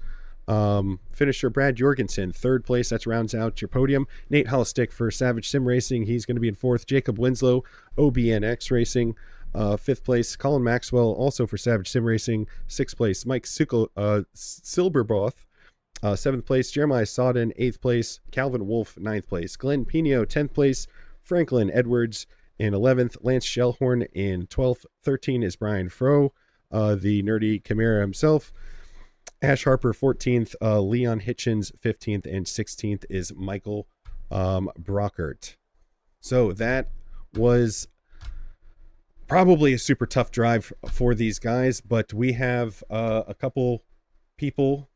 Finisher Brad Jorgensen, 3rd place. That rounds out your podium. Nate Hollistick for Savage Sim Racing. He's going to be in 4th. Jacob Winslow, OBNX Racing, 5th place. Colin Maxwell, also for Savage Sim Racing, 6th place. Mike Silberboth, 7th place. Jeremiah Sodden, 8th place. Calvin Wolf, 9th place. Glenn Pino, 10th place. Franklin Edwards in 11th, Lance Shellhorn in 12th. 13 is Brian Froh, the Nerdy Chimera himself. Ash Harper, 14th. Leon Hitchens, 15th. And 16th is Michael Brockert. So that was probably a super tough drive for these guys, but we have a couple people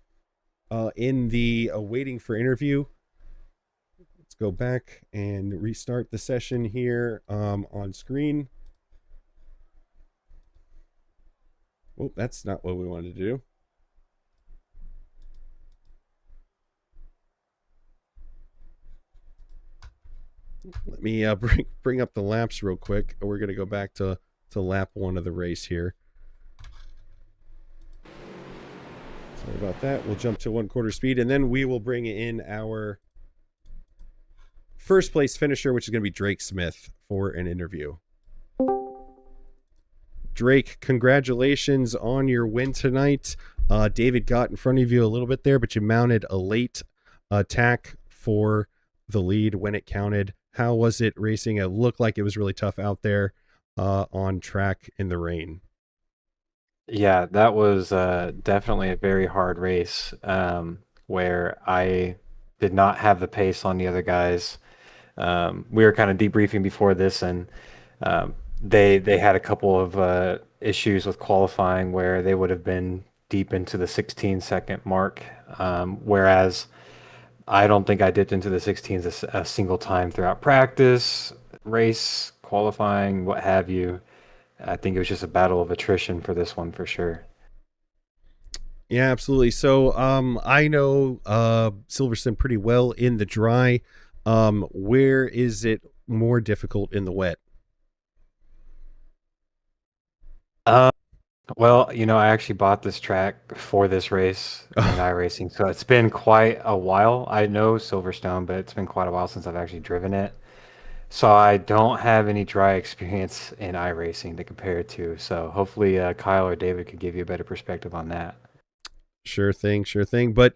in the waiting for interview. Let's go back and restart the session here on screen. Oh, that's not what we wanted to do. Let me bring up the laps real quick. We're going to go back to lap 1 of the race here. Sorry about that. We'll jump to 1/4 speed, and then we will bring in our first place finisher, which is going to be Drake Smith, for an interview. Drake, congratulations on your win tonight. David got in front of you a little bit there, but you mounted a late attack for the lead when it counted. How was it racing? It looked like it was really tough out there on track in the rain. Yeah, that was definitely a very hard race where I did not have the pace on the other guys. We were kind of debriefing before this, and they had a couple of issues with qualifying where they would have been deep into the 16-second mark, whereas I don't think I dipped into the 16s a single time throughout practice, race, qualifying, what have you. I think it was just a battle of attrition for this one for sure. Yeah, absolutely. So I know Silverstone pretty well in the dry. Where is it more difficult in the wet? Uh, well, I actually bought this track for this race in iRacing, so it's been quite a while. I know Silverstone, but it's been quite a while since I've actually driven it. So I don't have any dry experience in iRacing to compare it to. So hopefully Kyle or David could give you a better perspective on that. Sure thing, sure thing. But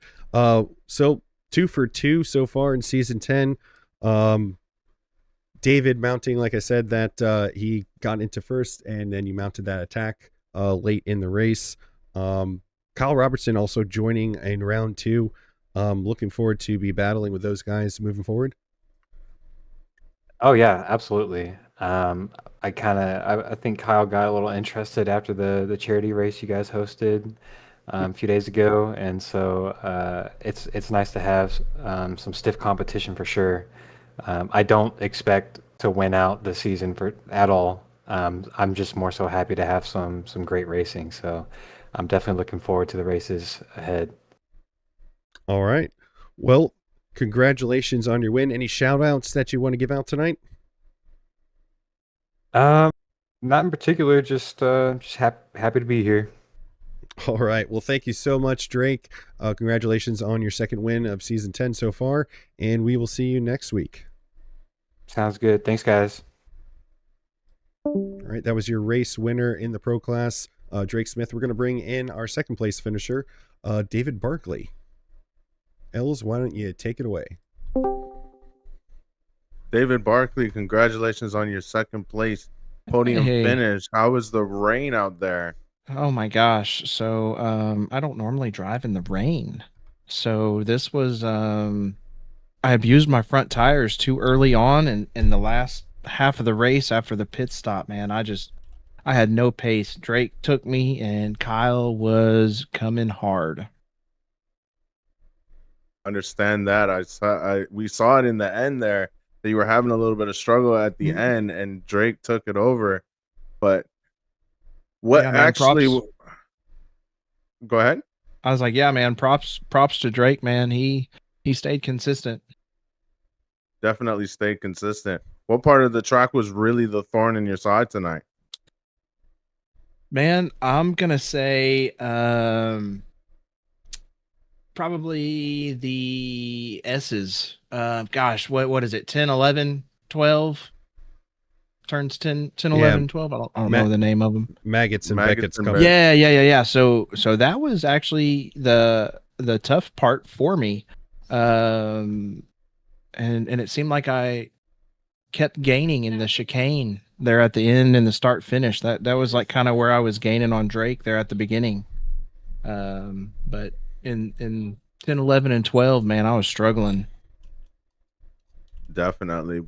so 2 for 2 so far in season 10. David mounting, like I said, that he got into first, and then you mounted that attack late in the race. Kyle Robertson also joining in round 2. Looking forward to be battling with those guys moving forward. Oh yeah, absolutely. I think Kyle got a little interested after the charity race you guys hosted a few days ago, and so it's nice to have some stiff competition for sure. I don't expect to win out the season for at all. I'm just more so happy to have some great racing. So I'm definitely looking forward to the races ahead. All right. Well, congratulations on your win. Any shout outs that you want to give out tonight? Not in particular, just happy to be here. All right. Well, thank you so much, Drake. Congratulations on your second win of season 10 so far, and we will see you next week. Sounds good. Thanks, guys. All right. That was your race winner in the pro class, Drake Smith. We're going to bring in our second place finisher, David Barkley. Els, why don't you take it away? David Barkley, congratulations on your second place podium finish. How was the rain out there? Oh my gosh. So I don't normally drive in the rain. So this was I abused my front tires too early on, and in the last half of the race after the pit stop, man, I had no pace. Drake took me and Kyle was coming hard. Understand that. We saw it in the end there that you were having a little bit of struggle at the end, and Drake took it over. But what actually? Go ahead. I was like, yeah, man, props to Drake, man. He stayed consistent. Definitely stayed consistent. What part of the track was really the thorn in your side tonight? Man, I'm gonna say probably the S's. Gosh, what is it? 10, 11, 12? Turns 10, 11, 12. I don't know the name of them. Maggots and Beckett's coming. Yeah. So that was actually the tough part for me. And it seemed like I kept gaining in the chicane there at the end and the start finish. That was like kind of where I was gaining on Drake there at the beginning. But in 10, 11, and 12, man, I was struggling. Definitely.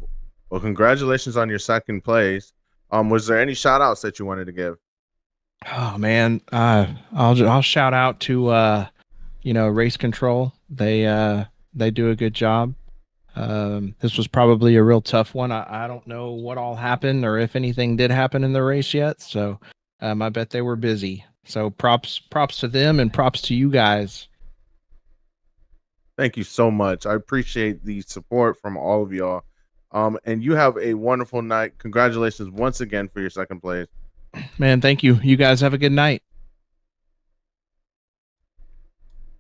Well, congratulations on your second place. Was there any shout outs that you wanted to give? Oh man, I'll shout out to Race Control. They do a good job. This was probably a real tough one. I don't know what all happened or if anything did happen in the race yet. So I bet they were busy. So props to them and props to you guys. Thank you so much. I appreciate the support from all of y'all. And you have a wonderful night. Congratulations once again for your second place. Man, thank you. You guys have a good night.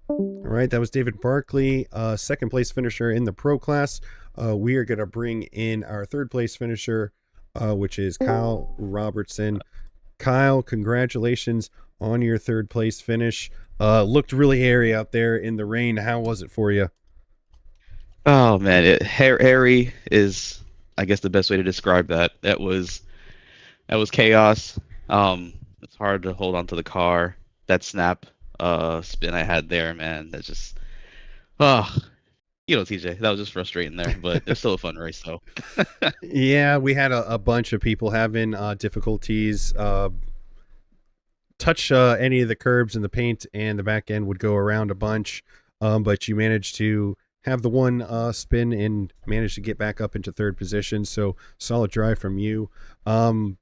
All right, that was David Barkley, second place finisher in the pro class. We are going to bring in our third place finisher, which is Kyle Robertson. Kyle, congratulations on your third place finish. Looked really hairy out there in the rain. How was it for you? Oh man, hairy is, I guess, the best way to describe that. That was chaos. It's hard to hold on to the car. That snap spin I had there, man, that's just TJ, that was just frustrating there, but it's still a fun race though. Yeah, we had a bunch of people having difficulties touch any of the curbs, and the paint and the back end would go around a bunch, but you managed to have the one spin and manage to get back up into third position. So solid drive from you. I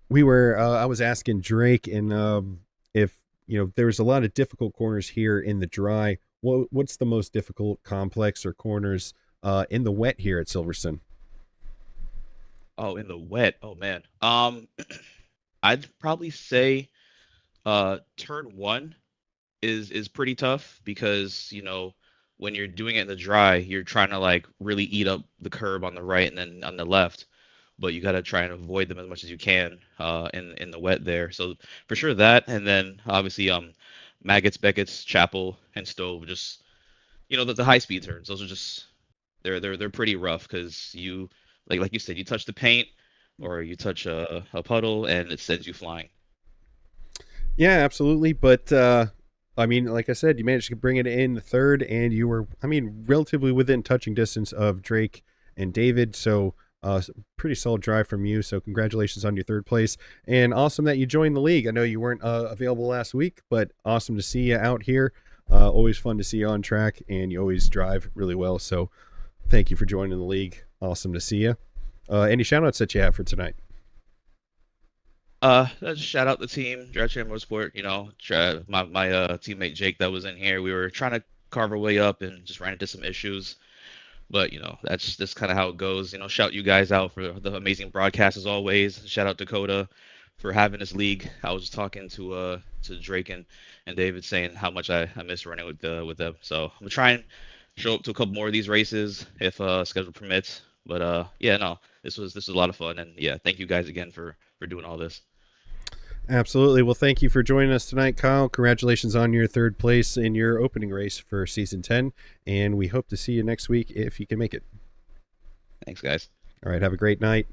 was asking Drake and if there's a lot of difficult corners here in the dry. What's the most difficult complex or corners in the wet here at Silverstone? Oh, in the wet. Oh man. I'd probably say turn one is pretty tough because when you're doing it in the dry, you're trying to like really eat up the curb on the right and then on the left, but you got to try and avoid them as much as you can in the wet there. So for sure that, and then obviously Maggots, Beckett's, Chapel, and Stove, just the high speed turns. Those are just they're pretty rough because you like you said, you touch the paint or you touch a puddle and it sends you flying. Yeah, absolutely. But I mean, like I said, you managed to bring it in the third, and you were, relatively within touching distance of Drake and David. So pretty solid drive from you. So congratulations on your third place, and awesome that you joined the league. I know you weren't available last week, but awesome to see you out here. Always fun to see you on track, and you always drive really well. So thank you for joining the league. Awesome to see you. Any shout outs that you have for tonight? Just shout out the team, Nerdy Chimera Motorsport. My teammate Jake that was in here. We were trying to carve our way up and just ran into some issues, but that's just kind of how it goes. Shout you guys out for the amazing broadcast as always. Shout out Dakota for having this league. I was just talking to Drake and David saying how much I miss running with them. So I'm gonna try and show up to a couple more of these races if schedule permits. But this was a lot of fun, and yeah, thank you guys again for doing all this. Absolutely. Well, thank you for joining us tonight, Kyle. Congratulations on your third place in your opening race for season 10, and we hope to see you next week if you can make it. Thanks, guys. All right, have a great night.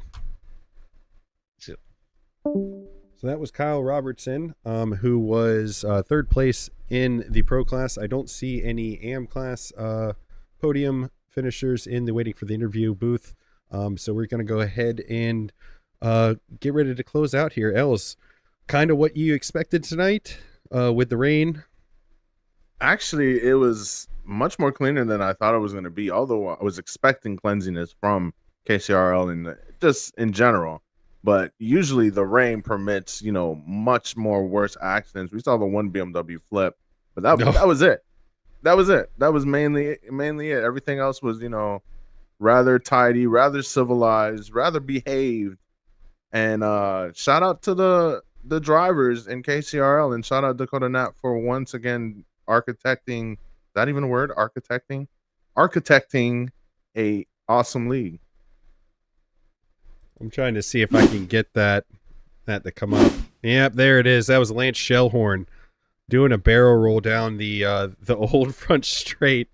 See you. So that was Kyle Robertson, who was third place in the pro class. I don't see any AM class podium finishers in the waiting for the interview booth. So we're going to go ahead and get ready to close out here. Els, kind of what you expected tonight with the rain? Actually, it was much more cleaner than I thought it was going to be, although I was expecting cleansiness from KCRL and just in general. But usually the rain permits, much more worse accidents. We saw the one BMW flip, but that was it. That was it. That was mainly it. Everything else was, rather tidy, rather civilized, rather behaved. And shout out to the drivers in KCRL, and shout out Dakota Nat for once again architecting. Is that even a word? Architecting a awesome league. I'm trying to see if I can get that to come up. Yep, there it is. That was Lance Shellhorn doing a barrel roll down the old front straight.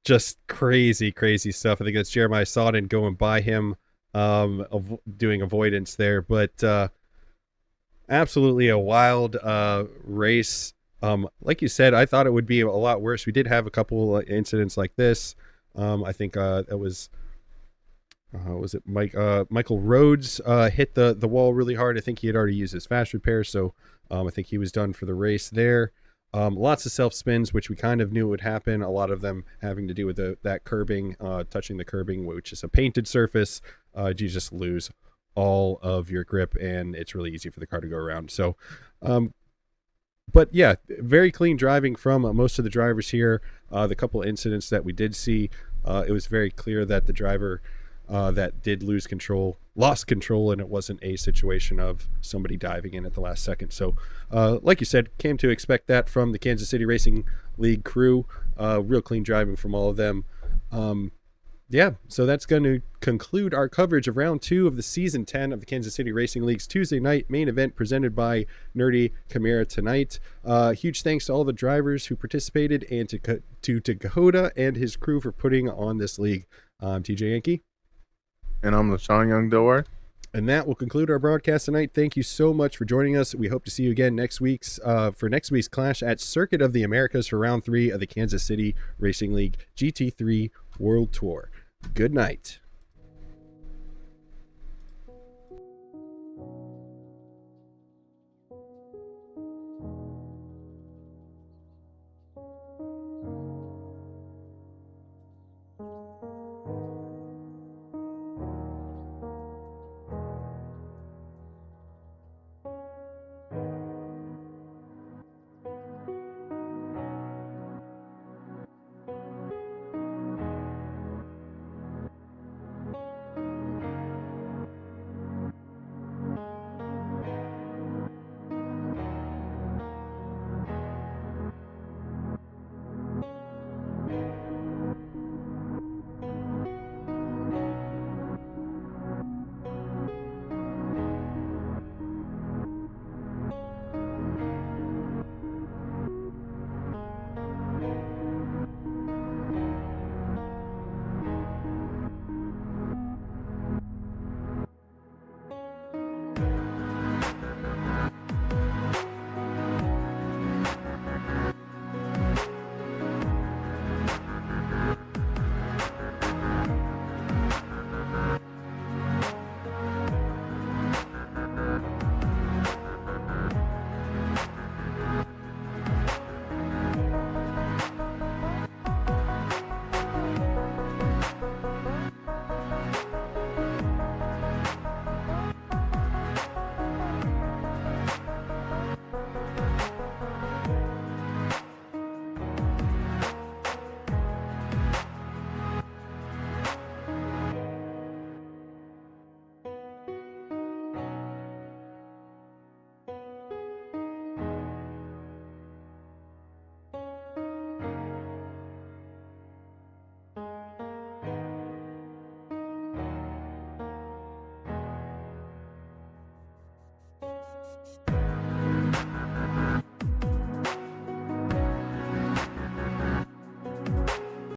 Just crazy stuff. I think that's Jeremiah Sodden going by him, doing avoidance there. But absolutely a wild race. Like you said, I thought it would be a lot worse. We did have a couple incidents like this. I think that was it Michael Rhodes hit the wall really hard. I think he had already used his fast repair, so I think he was done for the race there. Lots of self spins, which we kind of knew would happen. A lot of them having to do with that curbing, touching the curbing, which is a painted surface. You just lose all of your grip, and it's really easy for the car to go around. So, but yeah, very clean driving from most of the drivers here. The couple of incidents that we did see, it was very clear that the driver that did lost control, and it wasn't a situation of somebody diving in at the last second. So like you said, came to expect that from the Kansas City Racing League crew. Real clean driving from all of them. Yeah, so that's going to conclude our coverage of round 2 of the season 10 of the Kansas City Racing League's Tuesday night main event presented by Nerdy Chimera tonight. Huge thanks to all the drivers who participated, and to Dakota and his crew for putting on this league. I'm TJ Yankee. And I'm Lesean Young-Dilworth. And that will conclude our broadcast tonight. Thank you so much for joining us. We hope to see you again for next week's clash at Circuit of the Americas for round 3 of the Kansas City Racing League GT3 World Tour. Good night.